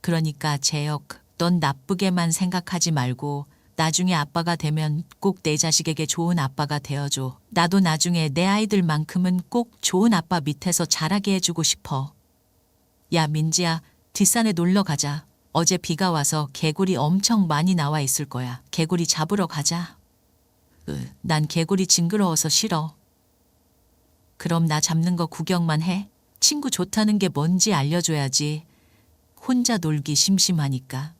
Speaker 1: 그러니까 재혁, 넌 나쁘게만 생각하지 말고 나중에 아빠가 되면 꼭 내 자식에게 좋은 아빠가 되어줘. 나도 나중에 내 아이들만큼은 꼭 좋은 아빠 밑에서 자라게 해주고 싶어. 야, 민지야, 뒷산에 놀러 가자. 어제 비가 와서 개구리 엄청 많이 나와 있을 거야. 개구리 잡으러 가자. 난 개구리 징그러워서 싫어. 그럼 나 잡는 거 구경만 해. 친구 좋다는 게 뭔지 알려줘야지. 혼자 놀기 심심하니까.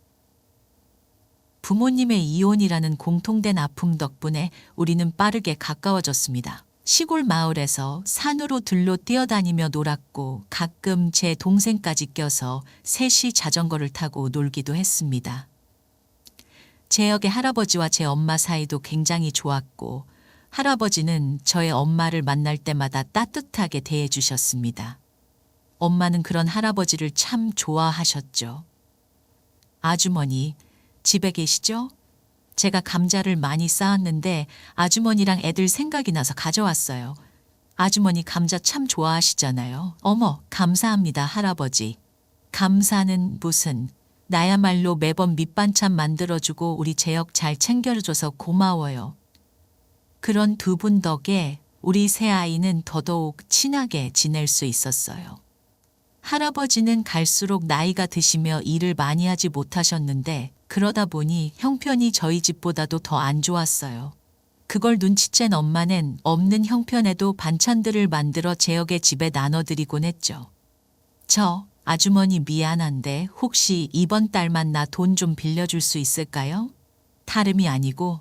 Speaker 1: 부모님의 이혼이라는 공통된 아픔 덕분에 우리는 빠르게 가까워졌습니다. 시골 마을에서 산으로 들로 뛰어다니며 놀았고 가끔 제 동생까지 껴서 셋이 자전거를 타고 놀기도 했습니다. 재혁의 할아버지와 제 엄마 사이도 굉장히 좋았고 할아버지는 저의 엄마를 만날 때마다 따뜻하게 대해주셨습니다. 엄마는 그런 할아버지를 참 좋아하셨죠. 아주머니, 집에 계시죠? 제가 감자를 많이 쌓았는데 아주머니랑 애들 생각이 나서 가져왔어요. 아주머니 감자 참 좋아하시잖아요. 어머, 감사합니다, 할아버지. 감사는 무슨. 나야말로 매번 밑반찬 만들어주고 우리 재혁 잘 챙겨줘서 고마워요. 그런 두 분 덕에 우리 세 아이는 더더욱 친하게 지낼 수 있었어요. 할아버지는 갈수록 나이가 드시며 일을 많이 하지 못하셨는데 그러다 보니 형편이 저희 집보다도 더 안 좋았어요. 그걸 눈치챈 엄마는 없는 형편에도 반찬들을 만들어 재혁의 집에 나눠드리곤 했죠. 저 아주머니 미안한데 혹시 이번 달만 나 돈 좀 빌려줄 수 있을까요? 다름이 아니고.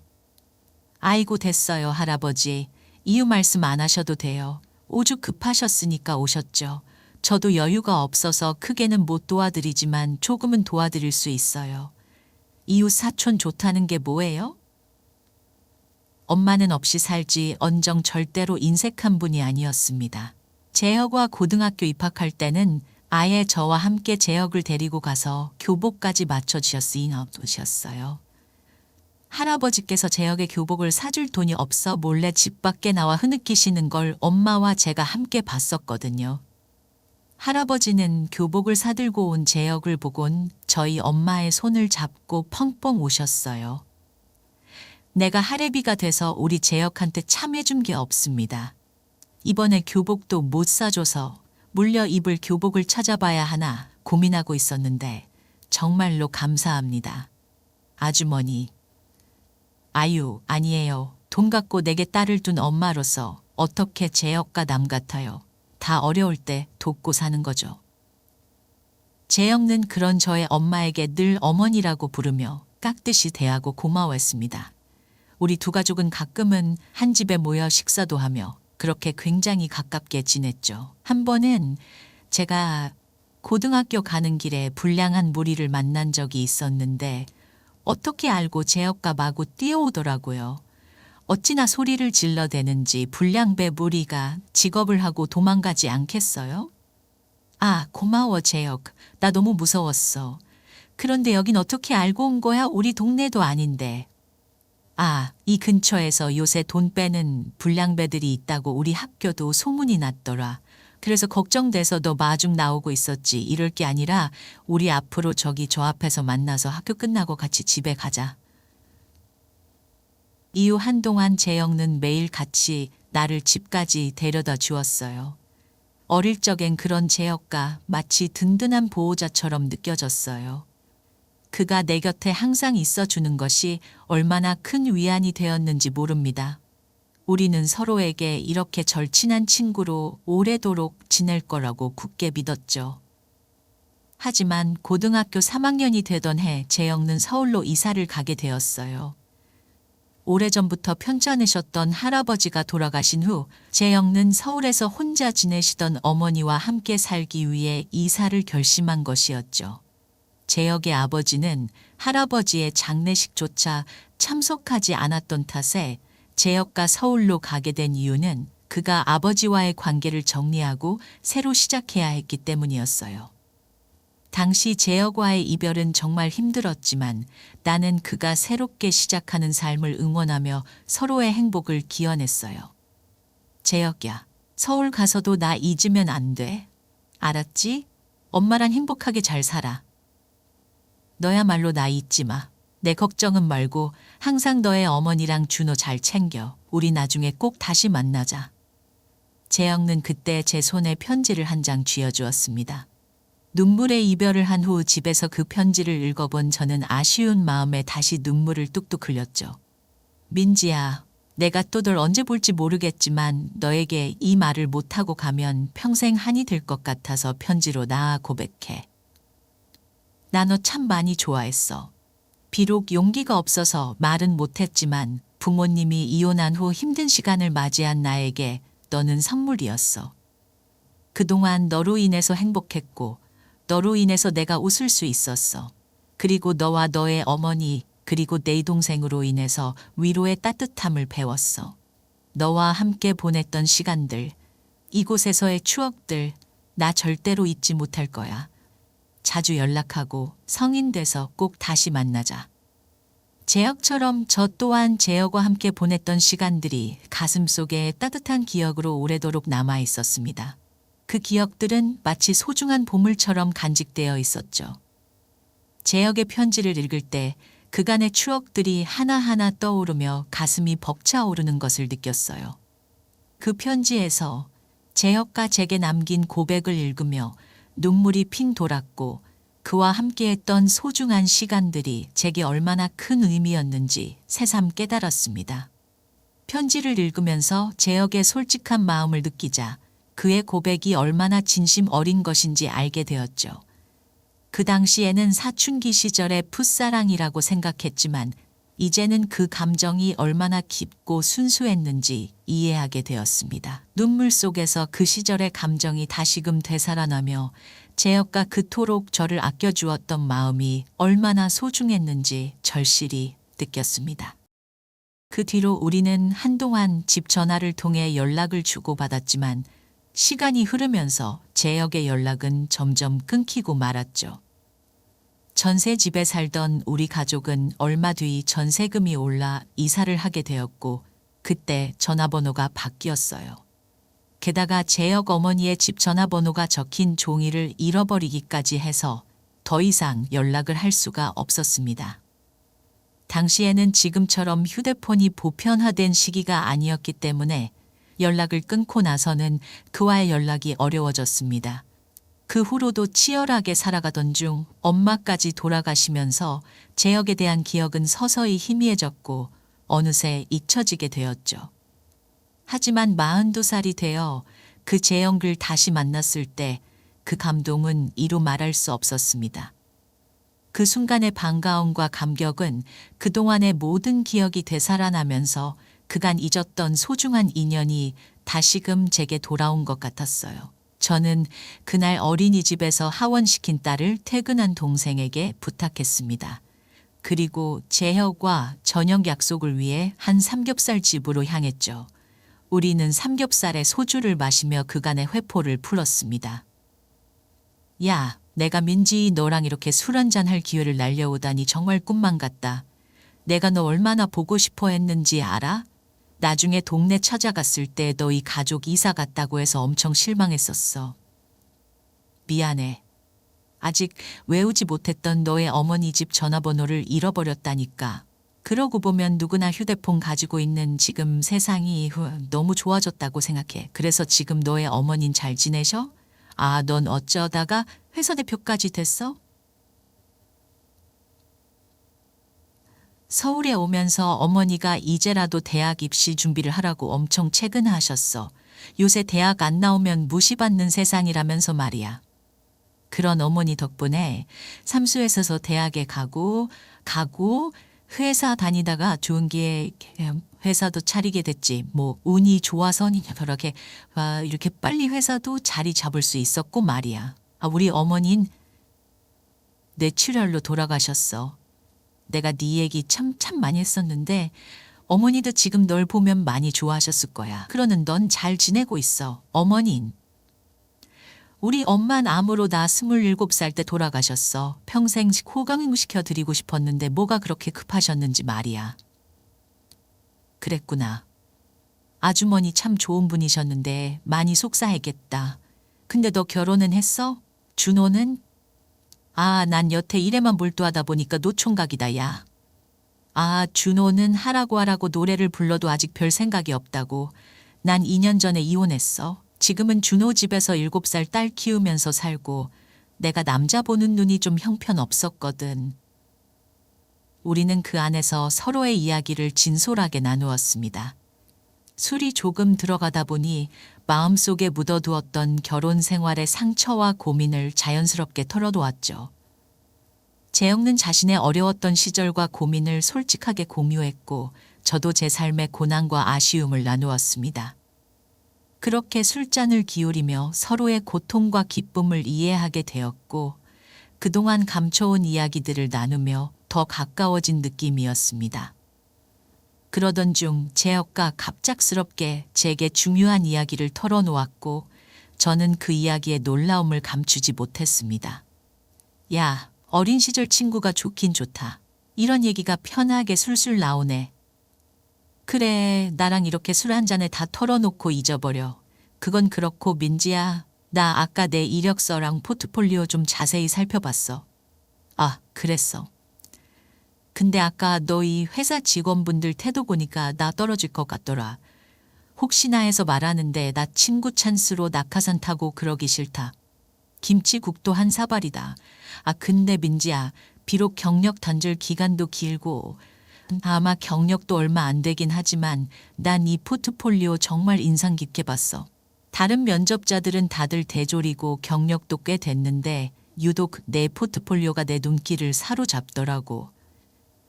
Speaker 1: 아이고 됐어요, 할아버지. 이유 말씀 안 하셔도 돼요. 오죽 급하셨으니까 오셨죠. 저도 여유가 없어서 크게는 못 도와드리지만 조금은 도와드릴 수 있어요. 이웃 사촌 좋다는 게 뭐예요? 엄마는 없이 살지 언정 절대로 인색한 분이 아니었습니다. 재혁과 고등학교 입학할 때는 아예 저와 함께 재혁을 데리고 가서 교복까지 맞춰주셨어요. 할아버지께서 재혁의 교복을 사줄 돈이 없어 몰래 집 밖에 나와 흐느끼시는 걸 엄마와 제가 함께 봤었거든요. 할아버지는 교복을 사들고 온 재혁을 보곤 저희 엄마의 손을 잡고 펑펑 우셨어요. 내가 할애비가 돼서 우리 재혁한테 참 해준 게 없습니다. 이번에 교복도 못 사줘서 물려 입을 교복을 찾아봐야 하나 고민하고 있었는데 정말로 감사합니다. 아주머니. 아유, 아니에요. 돈 갖고 내게 딸을 둔 엄마로서 어떻게 재혁과 남 같아요. 다 어려울 때 돕고 사는 거죠. 재혁는 그런 저의 엄마에게 늘 어머니라고 부르며 깍듯이 대하고 고마워했습니다. 우리 두 가족은 가끔은 한 집에 모여 식사도 하며 그렇게 굉장히 가깝게 지냈죠. 한 번은 제가 고등학교 가는 길에 불량한 무리를 만난 적이 있었는데 어떻게 알고 재혁과 마구 뛰어오더라고요. 어찌나 소리를 질러대는지 불량배 무리가 직업을 하고 도망가지 않겠어요? 아, 고마워 재혁. 나 너무 무서웠어. 그런데 여긴 어떻게 알고 온 거야? 우리 동네도 아닌데. 아, 이 근처에서 요새 돈 빼는 불량배들이 있다고 우리 학교도 소문이 났더라. 그래서 걱정돼서 너 마중 나오고 있었지. 이럴 게 아니라 우리 앞으로 저기 저 앞에서 만나서 학교 끝나고 같이 집에 가자. 이후 한동안 재영은 매일 같이 나를 집까지 데려다 주었어요. 어릴 적엔 그런 재혁가 마치 든든한 보호자처럼 느껴졌어요. 그가 내 곁에 항상 있어주는 것이 얼마나 큰 위안이 되었는지 모릅니다. 우리는 서로에게 이렇게 절친한 친구로 오래도록 지낼 거라고 굳게 믿었죠. 하지만 고등학교 3학년이 되던 해 재영은 서울로 이사를 가게 되었어요. 오래전부터 편찮으셨던 할아버지가 돌아가신 후 재영은 서울에서 혼자 지내시던 어머니와 함께 살기 위해 이사를 결심한 것이었죠. 재혁의 아버지는 할아버지의 장례식조차 참석하지 않았던 탓에 재혁과 서울로 가게 된 이유는 그가 아버지와의 관계를 정리하고 새로 시작해야 했기 때문이었어요. 당시 재혁과의 이별은 정말 힘들었지만 나는 그가 새롭게 시작하는 삶을 응원하며 서로의 행복을 기원했어요. 재혁야, 서울 가서도 나 잊으면 안 돼. 알았지? 엄마랑 행복하게 잘 살아. 너야말로 나 잊지 마. 내 걱정은 말고 항상 너의 어머니랑 준호 잘 챙겨. 우리 나중에 꼭 다시 만나자. 재영은 그때 제 손에 편지를 한 장 쥐어주었습니다. 눈물의 이별을 한 후 집에서 그 편지를 읽어본 저는 아쉬운 마음에 다시 눈물을 뚝뚝 흘렸죠. 민지야, 내가 또 널 언제 볼지 모르겠지만 너에게 이 말을 못하고 가면 평생 한이 될 것 같아서 편지로 나아 고백해. 나 너 참 많이 좋아했어. 비록 용기가 없어서 말은 못했지만 부모님이 이혼한 후 힘든 시간을 맞이한 나에게 너는 선물이었어. 그동안 너로 인해서 행복했고 너로 인해서 내가 웃을 수 있었어. 그리고 너와 너의 어머니 그리고 내 동생으로 인해서 위로의 따뜻함을 배웠어. 너와 함께 보냈던 시간들, 이곳에서의 추억들 나 절대로 잊지 못할 거야. 자주 연락하고 성인 돼서 꼭 다시 만나자. 재혁처럼 저 또한 재혁과 함께 보냈던 시간들이 가슴속에 따뜻한 기억으로 오래도록 남아 있었습니다. 그 기억들은 마치 소중한 보물처럼 간직되어 있었죠. 재혁의 편지를 읽을 때 그간의 추억들이 하나하나 떠오르며 가슴이 벅차오르는 것을 느꼈어요. 그 편지에서 재혁과 제게 남긴 고백을 읽으며 눈물이 핑 돌았고 그와 함께했던 소중한 시간들이 제게 얼마나 큰 의미였는지 새삼 깨달았습니다. 편지를 읽으면서 재혁의 솔직한 마음을 느끼자 그의 고백이 얼마나 진심 어린 것인지 알게 되었죠. 그 당시에는 사춘기 시절의 풋사랑이라고 생각했지만 이제는 그 감정이 얼마나 깊고 순수했는지 이해하게 되었습니다. 눈물 속에서 그 시절의 감정이 다시금 되살아나며 재혁과 그토록 저를 아껴주었던 마음이 얼마나 소중했는지 절실히 느꼈습니다. 그 뒤로 우리는 한동안 집 전화를 통해 연락을 주고받았지만 시간이 흐르면서 재혁의 연락은 점점 끊기고 말았죠. 전세집에 살던 우리 가족은 얼마 뒤 전세금이 올라 이사를 하게 되었고 그때 전화번호가 바뀌었어요. 게다가 재혁 어머니의 집 전화번호가 적힌 종이를 잃어버리기까지 해서 더 이상 연락을 할 수가 없었습니다. 당시에는 지금처럼 휴대폰이 보편화된 시기가 아니었기 때문에 연락을 끊고 나서는 그와의 연락이 어려워졌습니다. 그 후로도 치열하게 살아가던 중 엄마까지 돌아가시면서 재혁에 대한 기억은 서서히 희미해졌고 어느새 잊혀지게 되었죠. 하지만 42살이 되어 그 재혁을 다시 만났을 때 그 감동은 이루 말할 수 없었습니다. 그 순간의 반가움과 감격은 그동안의 모든 기억이 되살아나면서 그간 잊었던 소중한 인연이 다시금 제게 돌아온 것 같았어요. 저는 그날 어린이집에서 하원시킨 딸을 퇴근한 동생에게 부탁했습니다. 그리고 재혁과 저녁 약속을 위해 한 삼겹살 집으로 향했죠. 우리는 삼겹살에 소주를 마시며 그간의 회포를 풀었습니다. 야, 내가 민지 너랑 이렇게 술 한잔 할 기회를 날려오다니 정말 꿈만 같다. 내가 너 얼마나 보고 싶어 했는지 알아? 나중에 동네 찾아갔을 때 너희 가족 이사 갔다고 해서 엄청 실망했었어. 미안해. 아직 외우지 못했던 너의 어머니 집 전화번호를 잃어버렸다니까. 그러고 보면 누구나 휴대폰 가지고 있는 지금 세상이 너무 좋아졌다고 생각해. 그래서 지금 너의 어머닌 잘 지내셔? 아, 넌 어쩌다가 회사 대표까지 됐어? 서울에 오면서 어머니가 이제라도 대학 입시 준비를 하라고 엄청 체근하셨어. 요새 대학 안 나오면 무시받는 세상이라면서 말이야. 그런 어머니 덕분에 삼수에서 대학에 가고 회사 다니다가 좋은 기회에 회사도 차리게 됐지. 뭐 운이 좋아서니 그렇게 이렇게 빨리 회사도 자리 잡을 수 있었고 말이야. 우리 어머닌 뇌출혈로 돌아가셨어. 내가 네 얘기 참 많이 했었는데 어머니도 지금 널 보면 많이 좋아하셨을 거야. 그러는 넌 잘 지내고 있어. 어머닌. 우리 엄만 암으로 나 27살 때 돌아가셨어. 평생 호강시켜 드리고 싶었는데 뭐가 그렇게 급하셨는지 말이야. 그랬구나. 아주머니 참 좋은 분이셨는데 많이 속상했겠다. 근데 너 결혼은 했어? 준호는? 난 여태 일에만 몰두하다 보니까 노총각이다, 야. 준호는 하라고 노래를 불러도 아직 별 생각이 없다고. 난 2년 전에 이혼했어. 지금은 준호 집에서 7살 딸 키우면서 살고 내가 남자 보는 눈이 좀 형편없었거든. 우리는 그 안에서 서로의 이야기를 진솔하게 나누었습니다. 술이 조금 들어가다 보니 마음속에 묻어두었던 결혼 생활의 상처와 고민을 자연스럽게 털어놓았죠. 재영은 자신의 어려웠던 시절과 고민을 솔직하게 공유했고 저도 제 삶의 고난과 아쉬움을 나누었습니다. 그렇게 술잔을 기울이며 서로의 고통과 기쁨을 이해하게 되었고 그동안 감춰온 이야기들을 나누며 더 가까워진 느낌이었습니다. 그러던 중 재혁가 갑작스럽게 제게 중요한 이야기를 털어놓았고 저는 그 이야기의 놀라움을 감추지 못했습니다. 야, 어린 시절 친구가 좋긴 좋다. 이런 얘기가 편하게 술술 나오네. 그래, 나랑 이렇게 술 한 잔에 다 털어놓고 잊어버려. 그건 그렇고 민지야, 나 아까 내 이력서랑 포트폴리오 좀 자세히 살펴봤어. 그랬어. 근데 아까 너희 회사 직원분들 태도 보니까 나 떨어질 것 같더라. 혹시나 해서 말하는데 나 친구 찬스로 낙하산 타고 그러기 싫다. 김치국도 한 사발이다. 근데 민지야, 비록 경력 단절 기간도 길고 아마 경력도 얼마 안 되긴 하지만 난 이 포트폴리오 정말 인상 깊게 봤어. 다른 면접자들은 다들 대졸이고 경력도 꽤 됐는데 유독 내 포트폴리오가 내 눈길을 사로잡더라고.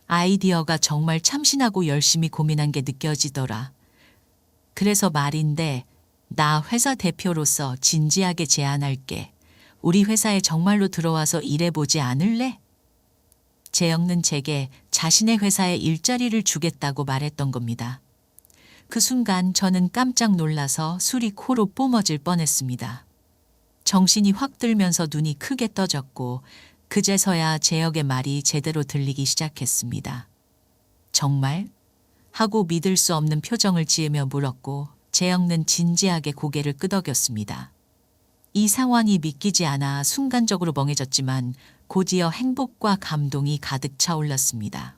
Speaker 1: 아이디어가 정말 참신하고 열심히 고민한 게 느껴지더라. 그래서 말인데 나 회사 대표로서 진지하게 제안할게. 우리 회사에 정말로 들어와서 일해보지 않을래? 재영은 제게 자신의 회사에 일자리를 주겠다고 말했던 겁니다. 그 순간 저는 깜짝 놀라서 술이 코로 뿜어질 뻔했습니다. 정신이 확 들면서 눈이 크게 떠졌고 그제서야 재혁의 말이 제대로 들리기 시작했습니다. 정말? 하고 믿을 수 없는 표정을 지으며 물었고 재혁은 진지하게 고개를 끄덕였습니다. 이 상황이 믿기지 않아 순간적으로 멍해졌지만 곧이어 행복과 감동이 가득 차올랐습니다.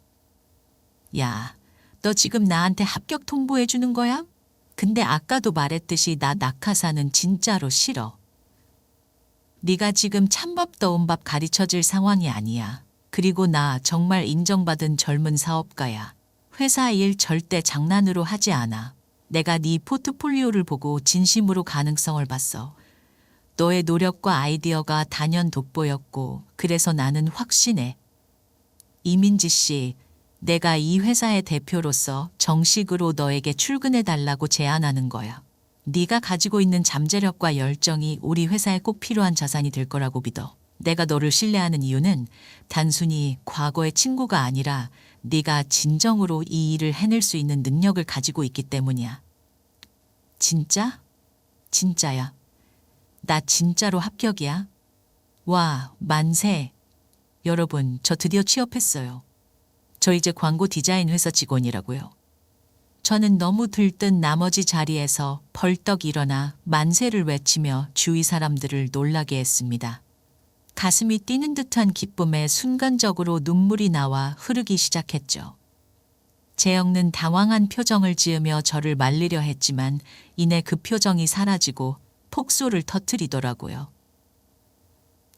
Speaker 1: 야, 너 지금 나한테 합격 통보해 주는 거야? 근데 아까도 말했듯이 나 낙하산은 진짜로 싫어. 네가 지금 찬밥 더운 밥 가르쳐줄 상황이 아니야. 그리고 나 정말 인정받은 젊은 사업가야. 회사 일 절대 장난으로 하지 않아. 내가 네 포트폴리오를 보고 진심으로 가능성을 봤어. 너의 노력과 아이디어가 단연 돋보였고 그래서 나는 확신해. 이민지 씨, 내가 이 회사의 대표로서 정식으로 너에게 출근해달라고 제안하는 거야. 네가 가지고 있는 잠재력과 열정이 우리 회사에 꼭 필요한 자산이 될 거라고 믿어. 내가 너를 신뢰하는 이유는 단순히 과거의 친구가 아니라 네가 진정으로 이 일을 해낼 수 있는 능력을 가지고 있기 때문이야. 진짜? 진짜야. 나 진짜로 합격이야. 와, 만세. 여러분, 저 드디어 취업했어요. 저 이제 광고 디자인 회사 직원이라고요. 저는 너무 들뜬 나머지 자리에서 벌떡 일어나 만세를 외치며 주위 사람들을 놀라게 했습니다. 가슴이 뛰는 듯한 기쁨에 순간적으로 눈물이 나와 흐르기 시작했죠. 재영는 당황한 표정을 지으며 저를 말리려 했지만 이내 그 표정이 사라지고 폭소를 터뜨리더라고요.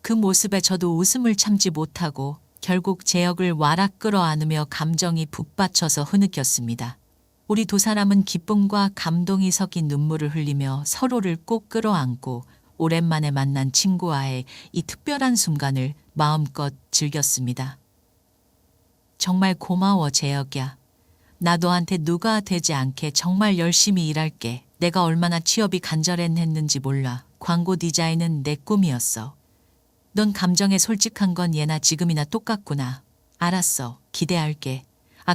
Speaker 1: 그 모습에 저도 웃음을 참지 못하고 결국 재혁을 와락 끌어안으며 감정이 북받쳐서 흐느꼈습니다. 우리 두 사람은 기쁨과 감동이 섞인 눈물을 흘리며 서로를 꼭 끌어안고 오랜만에 만난 친구와의 이 특별한 순간을 마음껏 즐겼습니다. 정말 고마워, 재혁이야. 나 너한테 누가 되지 않게 정말 열심히 일할게. 내가 얼마나 취업이 간절했는지 몰라. 광고 디자인은 내 꿈이었어. 넌 감정에 솔직한 건 예나 지금이나 똑같구나. 알았어. 기대할게.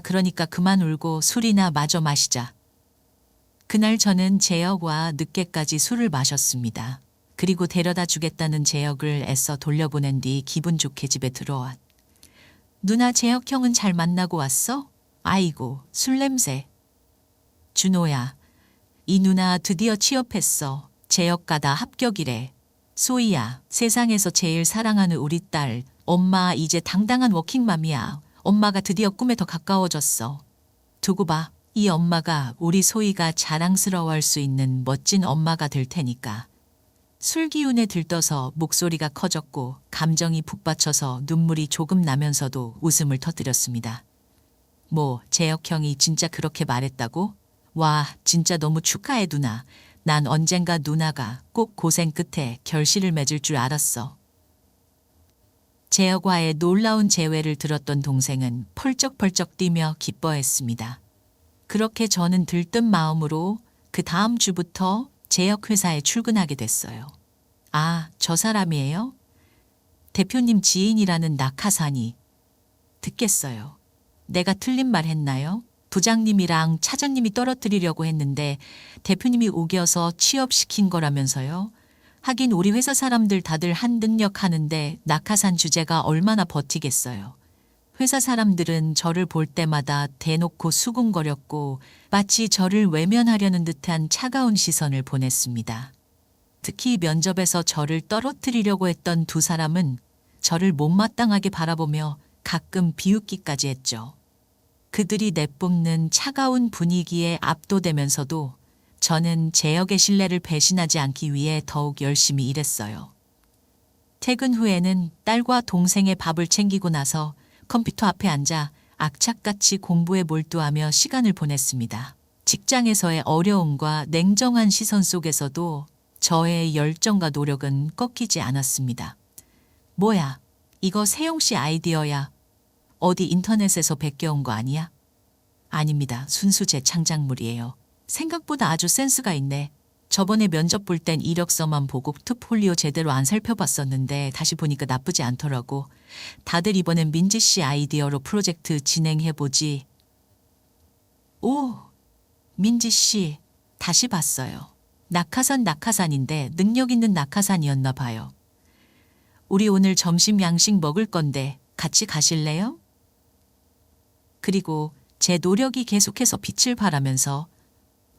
Speaker 1: 그러니까 그만 울고 술이나 마저 마시자. 그날 저는 재혁과 늦게까지 술을 마셨습니다. 그리고 데려다 주겠다는 재혁을 애써 돌려보낸 뒤 기분 좋게 집에 들어왔. 누나, 재혁 형은 잘 만나고 왔어? 아이고, 술 냄새. 준호야, 이 누나 드디어 취업했어. 재혁과다 합격이래. 소희야, 세상에서 제일 사랑하는 우리 딸. 엄마 이제 당당한 워킹맘이야. 엄마가 드디어 꿈에 더 가까워졌어. 두고 봐. 이 엄마가 우리 소희가 자랑스러워할 수 있는 멋진 엄마가 될 테니까. 술 기운에 들떠서 목소리가 커졌고 감정이 북받쳐서 눈물이 조금 나면서도 웃음을 터뜨렸습니다. 뭐, 재혁 형이 진짜 그렇게 말했다고? 와, 진짜 너무 축하해, 누나. 난 언젠가 누나가 꼭 고생 끝에 결실을 맺을 줄 알았어. 재혁과의 놀라운 재회를 들었던 동생은 펄쩍펄쩍 뛰며 기뻐했습니다. 그렇게 저는 들뜬 마음으로 그 다음 주부터 재혁 회사에 출근하게 됐어요. 아, 저 사람이에요? 대표님 지인이라는 낙하산이. 듣겠어요. 내가 틀린 말 했나요? 부장님이랑 차장님이 떨어뜨리려고 했는데 대표님이 우겨서 취업시킨 거라면서요? 하긴 우리 회사 사람들 다들 한능력 하는데 낙하산 주제가 얼마나 버티겠어요. 회사 사람들은 저를 볼 때마다 대놓고 수군거렸고 마치 저를 외면하려는 듯한 차가운 시선을 보냈습니다. 특히 면접에서 저를 떨어뜨리려고 했던 두 사람은 저를 못마땅하게 바라보며 가끔 비웃기까지 했죠. 그들이 내뿜는 차가운 분위기에 압도되면서도 저는 재혁의 신뢰를 배신하지 않기 위해 더욱 열심히 일했어요. 퇴근 후에는 딸과 동생의 밥을 챙기고 나서 컴퓨터 앞에 앉아 악착같이 공부에 몰두하며 시간을 보냈습니다. 직장에서의 어려움과 냉정한 시선 속에서도 저의 열정과 노력은 꺾이지 않았습니다. 뭐야, 이거 세용 씨 아이디어야. 어디 인터넷에서 베껴온 거 아니야? 아닙니다. 순수 제 창작물이에요. 생각보다 아주 센스가 있네. 저번에 면접 볼 땐 이력서만 보고 트폴리오 제대로 안 살펴봤었는데 다시 보니까 나쁘지 않더라고. 다들 이번엔 민지 씨 아이디어로 프로젝트 진행해보지. 오, 민지 씨 다시 봤어요. 낙하산인데 능력 있는 낙하산이었나 봐요. 우리 오늘 점심 양식 먹을 건데 같이 가실래요? 그리고 제 노력이 계속해서 빛을 발하면서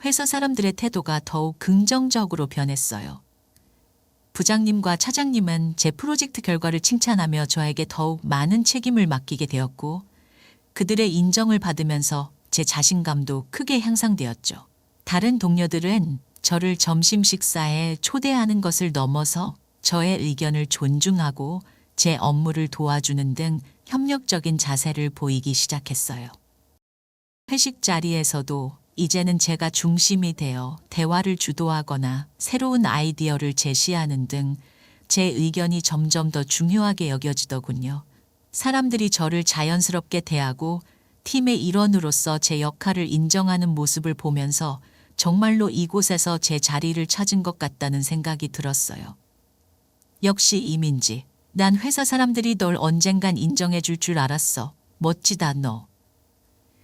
Speaker 1: 회사 사람들의 태도가 더욱 긍정적으로 변했어요. 부장님과 차장님은 제 프로젝트 결과를 칭찬하며 저에게 더욱 많은 책임을 맡기게 되었고 그들의 인정을 받으면서 제 자신감도 크게 향상되었죠. 다른 동료들은 저를 점심 식사에 초대하는 것을 넘어서 저의 의견을 존중하고 제 업무를 도와주는 등 협력적인 자세를 보이기 시작했어요. 회식 자리에서도 이제는 제가 중심이 되어 대화를 주도하거나 새로운 아이디어를 제시하는 등 제 의견이 점점 더 중요하게 여겨지더군요. 사람들이 저를 자연스럽게 대하고 팀의 일원으로서 제 역할을 인정하는 모습을 보면서 정말로 이곳에서 제 자리를 찾은 것 같다는 생각이 들었어요. 역시 이민지. 난 회사 사람들이 널 언젠간 인정해 줄 줄 알았어. 멋지다 너.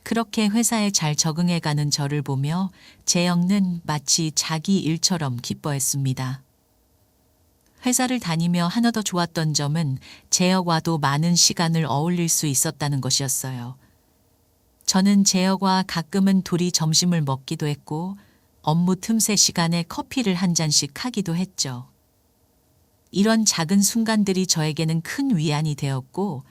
Speaker 1: 그렇게 회사에 잘 적응해가는 저를 보며 재영는 마치 자기 일처럼 기뻐했습니다. 회사를 다니며 하나 더 좋았던 점은 재혁과도 많은 시간을 어울릴 수 있었다는 것이었어요. 저는 재혁과 가끔은 둘이 점심을 먹기도 했고 업무 틈새 시간에 커피를 한 잔씩 하기도 했죠. 이런 작은 순간들이 저에게는 큰 위안이 되었고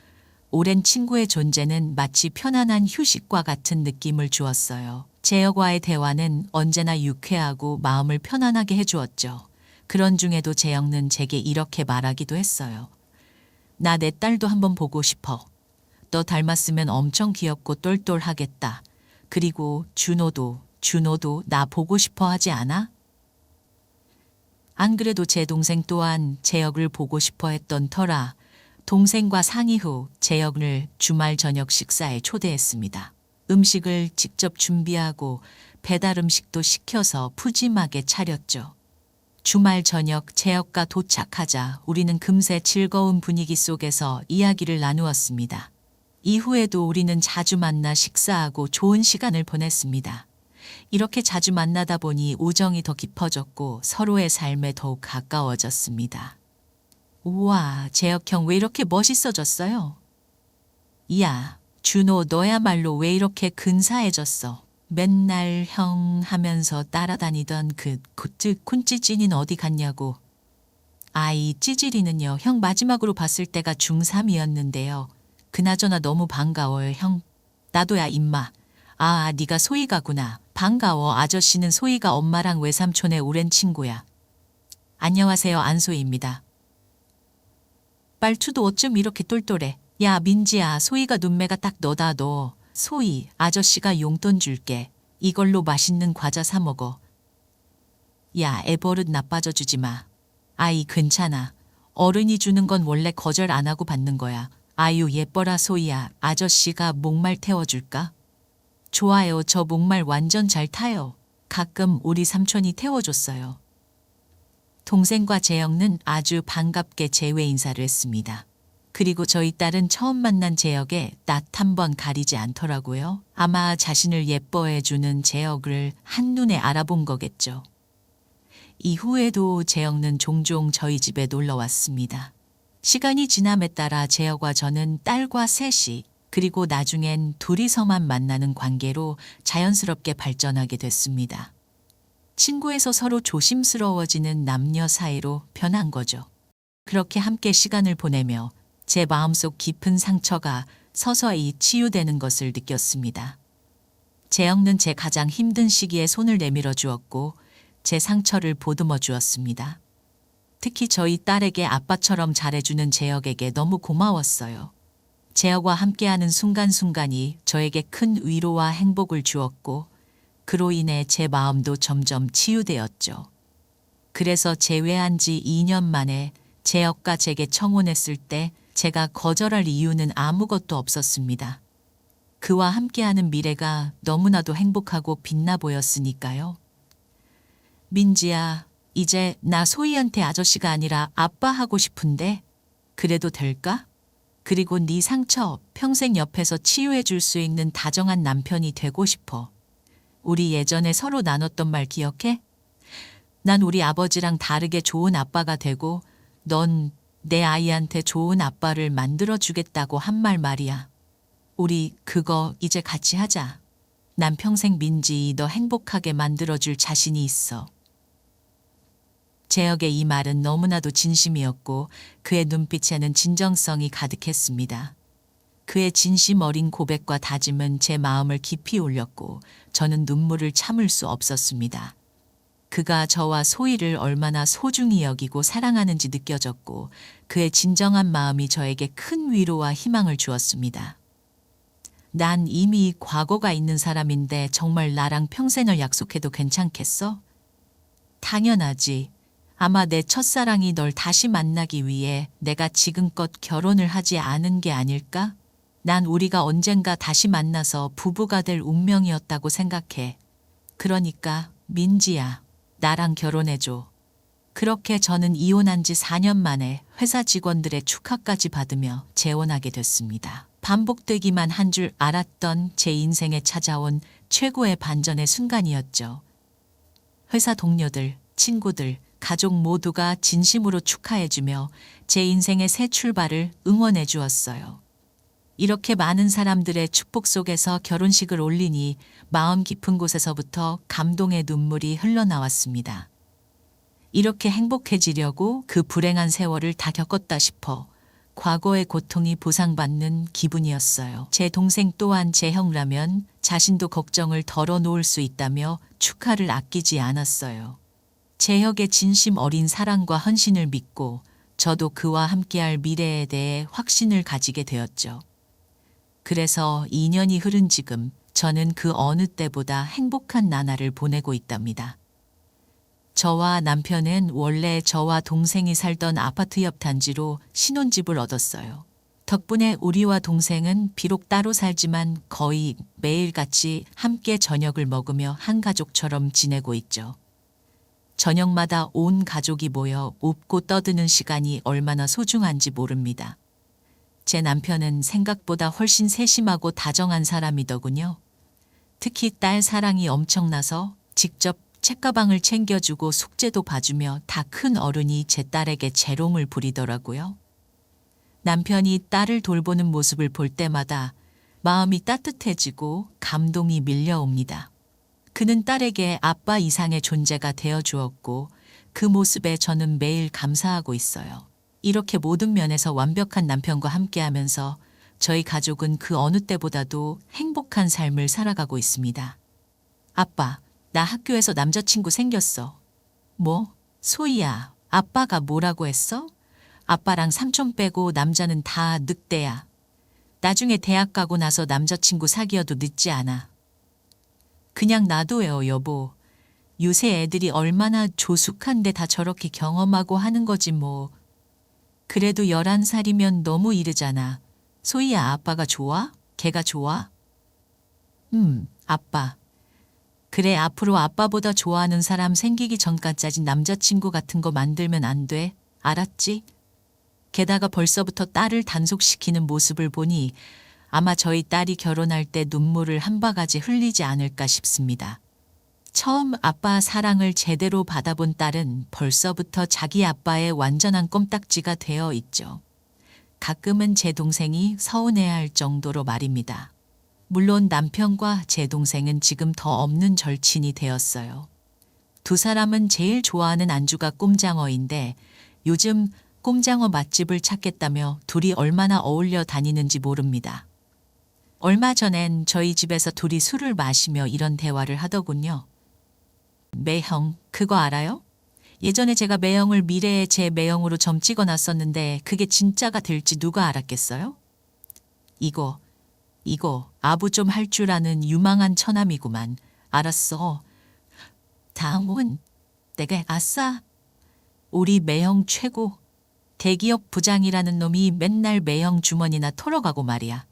Speaker 1: 오랜 친구의 존재는 마치 편안한 휴식과 같은 느낌을 주었어요. 재혁과의 대화는 언제나 유쾌하고 마음을 편안하게 해주었죠. 그런 중에도 재혁는 제게 이렇게 말하기도 했어요. 나 내 딸도 한번 보고 싶어. 너 닮았으면 엄청 귀엽고 똘똘하겠다. 그리고 준호도 나 보고 싶어 하지 않아? 안 그래도 제 동생 또한 재혁을 보고 싶어 했던 터라 동생과 상의 후 재혁을 주말 저녁 식사에 초대했습니다. 음식을 직접 준비하고 배달 음식도 시켜서 푸짐하게 차렸죠. 주말 저녁 재혁과 도착하자 우리는 금세 즐거운 분위기 속에서 이야기를 나누었습니다. 이후에도 우리는 자주 만나 식사하고 좋은 시간을 보냈습니다. 이렇게 자주 만나다 보니 우정이 더 깊어졌고 서로의 삶에 더욱 가까워졌습니다. 우와, 재혁 형 왜 이렇게 멋있어졌어요? 이야, 준호 너야말로 왜 이렇게 근사해졌어? 맨날 형 하면서 따라다니던 그 쿤찌찐이는 어디 갔냐고. 아이 찌질이는요, 형 마지막으로 봤을 때가 중3이었는데요. 그나저나 너무 반가워요, 형. 나도야, 임마. 아, 네가 소희가구나. 반가워. 아저씨는 소희가 엄마랑 외삼촌의 오랜 친구야. 안녕하세요, 안소희입니다. 말투도 어쩜 이렇게 똘똘해. 야, 민지야, 소희가 눈매가 딱 너다, 너. 소희, 아저씨가 용돈 줄게. 이걸로 맛있는 과자 사 먹어. 야, 애 버릇 나빠져 주지 마. 아이, 괜찮아. 어른이 주는 건 원래 거절 안 하고 받는 거야. 아유, 예뻐라, 소희야. 아저씨가 목말 태워줄까? 좋아요. 저 목말 완전 잘 타요. 가끔 우리 삼촌이 태워줬어요. 동생과 재혁는 아주 반갑게 제외 인사를 했습니다. 그리고 저희 딸은 처음 만난 재혁에 낯 한 번 가리지 않더라고요. 아마 자신을 예뻐해주는 재혁을 한눈에 알아본 거겠죠. 이후에도 재혁은 종종 저희 집에 놀러 왔습니다. 시간이 지남에 따라 재혁과 저는 딸과 셋이 그리고 나중엔 둘이서만 만나는 관계로 자연스럽게 발전하게 됐습니다. 친구에서 서로 조심스러워지는 남녀 사이로 변한 거죠. 그렇게 함께 시간을 보내며 제 마음속 깊은 상처가 서서히 치유되는 것을 느꼈습니다. 재혁은 제 가장 힘든 시기에 손을 내밀어 주었고 제 상처를 보듬어 주었습니다. 특히 저희 딸에게 아빠처럼 잘해주는 재혁에게 너무 고마웠어요. 재혁과 함께하는 순간순간이 저에게 큰 위로와 행복을 주었고 그로 인해 제 마음도 점점 치유되었죠. 그래서 재회한 지 2년 만에 재혁과 제게 청혼했을 때 제가 거절할 이유는 아무것도 없었습니다. 그와 함께하는 미래가 너무나도 행복하고 빛나 보였으니까요. 민지야, 이제 나 소희한테 아저씨가 아니라 아빠 하고 싶은데 그래도 될까? 그리고 네 상처 평생 옆에서 치유해 줄 수 있는 다정한 남편이 되고 싶어. 우리 예전에 서로 나눴던 말 기억해? 난 우리 아버지랑 다르게 좋은 아빠가 되고 넌 내 아이한테 좋은 아빠를 만들어주겠다고 한 말 말이야. 우리 그거 이제 같이 하자. 난 평생 민지 너 행복하게 만들어줄 자신이 있어. 재혁의 이 말은 너무나도 진심이었고 그의 눈빛에는 진정성이 가득했습니다. 그의 진심 어린 고백과 다짐은 제 마음을 깊이 울렸고 저는 눈물을 참을 수 없었습니다. 그가 저와 소희를 얼마나 소중히 여기고 사랑하는지 느껴졌고 그의 진정한 마음이 저에게 큰 위로와 희망을 주었습니다. 난 이미 과거가 있는 사람인데 정말 나랑 평생을 약속해도 괜찮겠어? 당연하지. 아마 내 첫사랑이 널 다시 만나기 위해 내가 지금껏 결혼을 하지 않은 게 아닐까? 난 우리가 언젠가 다시 만나서 부부가 될 운명이었다고 생각해. 그러니까 민지야, 나랑 결혼해줘. 그렇게 저는 이혼한 지 4년 만에 회사 직원들의 축하까지 받으며 재혼하게 됐습니다. 반복되기만 한 줄 알았던 제 인생에 찾아온 최고의 반전의 순간이었죠. 회사 동료들, 친구들, 가족 모두가 진심으로 축하해주며 제 인생의 새 출발을 응원해 주었어요. 이렇게 많은 사람들의 축복 속에서 결혼식을 올리니 마음 깊은 곳에서부터 감동의 눈물이 흘러나왔습니다. 이렇게 행복해지려고 그 불행한 세월을 다 겪었다 싶어 과거의 고통이 보상받는 기분이었어요. 제 동생 또한 제 형라면 자신도 걱정을 덜어놓을 수 있다며 축하를 아끼지 않았어요. 제 형의 진심 어린 사랑과 헌신을 믿고 저도 그와 함께할 미래에 대해 확신을 가지게 되었죠. 그래서 2년이 흐른 지금 저는 그 어느 때보다 행복한 나날을 보내고 있답니다. 저와 남편은 원래 저와 동생이 살던 아파트 옆 단지로 신혼집을 얻었어요. 덕분에 우리와 동생은 비록 따로 살지만 거의 매일같이 함께 저녁을 먹으며 한 가족처럼 지내고 있죠. 저녁마다 온 가족이 모여 웃고 떠드는 시간이 얼마나 소중한지 모릅니다. 제 남편은 생각보다 훨씬 세심하고 다정한 사람이더군요. 특히 딸 사랑이 엄청나서 직접 책가방을 챙겨주고 숙제도 봐주며 다 큰 어른이 제 딸에게 재롱을 부리더라고요. 남편이 딸을 돌보는 모습을 볼 때마다 마음이 따뜻해지고 감동이 밀려옵니다. 그는 딸에게 아빠 이상의 존재가 되어 주었고 그 모습에 저는 매일 감사하고 있어요. 이렇게 모든 면에서 완벽한 남편과 함께하면서 저희 가족은 그 어느 때보다도 행복한 삶을 살아가고 있습니다. 아빠, 나 학교에서 남자친구 생겼어. 뭐? 소희야, 아빠가 뭐라고 했어? 아빠랑 삼촌 빼고 남자는 다 늑대야. 나중에 대학 가고 나서 남자친구 사귀어도 늦지 않아. 그냥 놔둬요, 여보. 요새 애들이 얼마나 조숙한데 다 저렇게 경험하고 하는 거지 뭐. 그래도 11살이면 너무 이르잖아. 소희야, 아빠가 좋아? 걔가 좋아? 아빠. 그래, 앞으로 아빠보다 좋아하는 사람 생기기 전까지 남자친구 같은 거 만들면 안 돼. 알았지? 게다가 벌써부터 딸을 단속시키는 모습을 보니 아마 저희 딸이 결혼할 때 눈물을 한 바가지 흘리지 않을까 싶습니다. 처음 아빠 사랑을 제대로 받아본 딸은 벌써부터 자기 아빠의 완전한 껌딱지가 되어 있죠. 가끔은 제 동생이 서운해할 정도로 말입니다. 물론 남편과 제 동생은 지금 더 없는 절친이 되었어요. 두 사람은 제일 좋아하는 안주가 꼼장어인데 요즘 꼼장어 맛집을 찾겠다며 둘이 얼마나 어울려 다니는지 모릅니다. 얼마 전엔 저희 집에서 둘이 술을 마시며 이런 대화를 하더군요. 매형, 그거 알아요? 예전에 제가 매형을 미래에 제 매형으로 점 찍어놨었는데 그게 진짜가 될지 누가 알았겠어요? 이거 아부 좀 할 줄 아는 유망한 처남이구만. 알았어. 다음은 내가 아싸. 우리 매형 최고. 대기업 부장이라는 놈이 맨날 매형 주머니나 털어가고 말이야.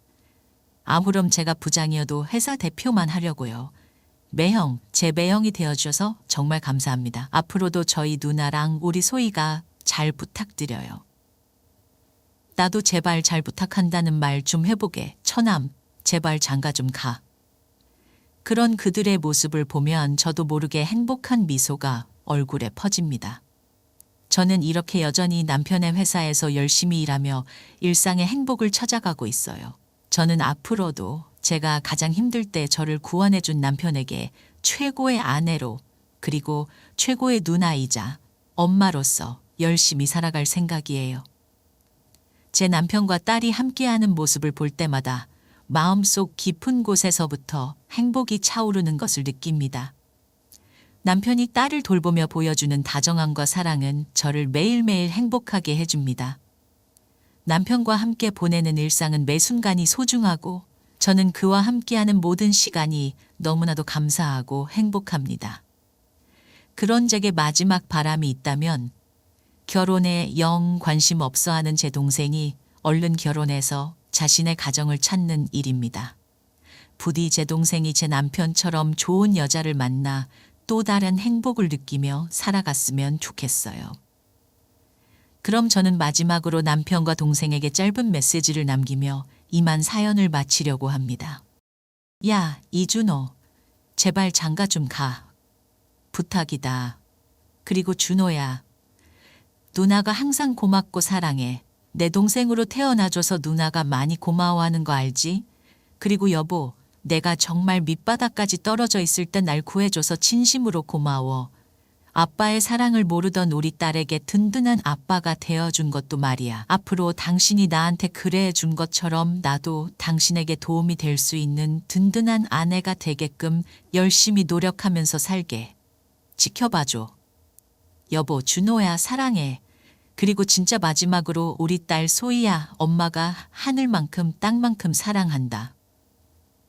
Speaker 1: 아무렴 제가 부장이어도 회사 대표만 하려고요. 매형, 제 매형이 되어주셔서 정말 감사합니다. 앞으로도 저희 누나랑 우리 소희가 잘 부탁드려요. 나도 제발 잘 부탁한다는 말 좀 해보게. 처남, 제발 장가 좀 가. 그런 그들의 모습을 보면 저도 모르게 행복한 미소가 얼굴에 퍼집니다. 저는 이렇게 여전히 남편의 회사에서 열심히 일하며 일상의 행복을 찾아가고 있어요. 저는 앞으로도 제가 가장 힘들 때 저를 구원해준 남편에게 최고의 아내로 그리고 최고의 누나이자 엄마로서 열심히 살아갈 생각이에요. 제 남편과 딸이 함께하는 모습을 볼 때마다 마음속 깊은 곳에서부터 행복이 차오르는 것을 느낍니다. 남편이 딸을 돌보며 보여주는 다정함과 사랑은 저를 매일매일 행복하게 해줍니다. 남편과 함께 보내는 일상은 매 순간이 소중하고 저는 그와 함께하는 모든 시간이 너무나도 감사하고 행복합니다. 그런 제게 마지막 바람이 있다면 결혼에 영 관심 없어 하는 제 동생이 얼른 결혼해서 자신의 가정을 찾는 일입니다. 부디 제 동생이 제 남편처럼 좋은 여자를 만나 또 다른 행복을 느끼며 살아갔으면 좋겠어요. 그럼 저는 마지막으로 남편과 동생에게 짧은 메시지를 남기며 이만 사연을 마치려고 합니다. 야, 이준호, 제발 장가 좀 가. 부탁이다. 그리고 준호야. 누나가 항상 고맙고 사랑해. 내 동생으로 태어나줘서 누나가 많이 고마워하는 거 알지? 그리고 여보, 내가 정말 밑바닥까지 떨어져 있을 때 날 구해줘서 진심으로 고마워. 아빠의 사랑을 모르던 우리 딸에게 든든한 아빠가 되어준 것도 말이야. 앞으로 당신이 나한테 그래해준 것처럼 나도 당신에게 도움이 될 수 있는 든든한 아내가 되게끔 열심히 노력하면서 살게. 지켜봐줘. 여보, 준호야, 사랑해. 그리고 진짜 마지막으로 우리 딸 소희야, 엄마가 하늘만큼 땅만큼 사랑한다.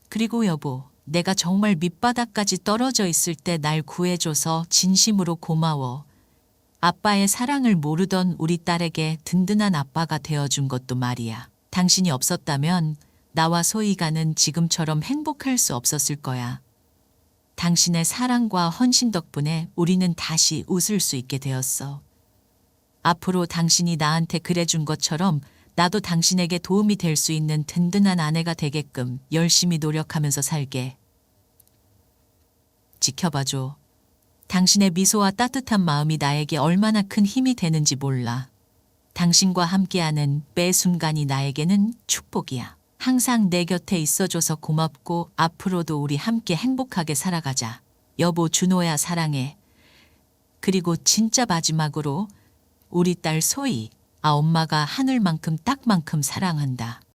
Speaker 1: 그리고 여보, 내가 정말 밑바닥까지 떨어져 있을 때 날 구해줘서 진심으로 고마워. 아빠의 사랑을 모르던 우리 딸에게 든든한 아빠가 되어준 것도 말이야. 당신이 없었다면 나와 소희가는 지금처럼 행복할 수 없었을 거야. 당신의 사랑과 헌신 덕분에 우리는 다시 웃을 수 있게 되었어. 앞으로 당신이 나한테 그래준 것처럼 나도 당신에게 도움이 될 수 있는 든든한 아내가 되게끔 열심히 노력하면서 살게. 지켜봐줘. 당신의 미소와 따뜻한 마음이 나에게 얼마나 큰 힘이 되는지 몰라. 당신과 함께하는 매 순간이 나에게는 축복이야. 항상 내 곁에 있어줘서 고맙고 앞으로도 우리 함께 행복하게 살아가자. 여보, 준호야, 사랑해. 그리고 진짜 마지막으로 우리 딸 소희. 엄마가 하늘만큼 땅만큼 사랑한다.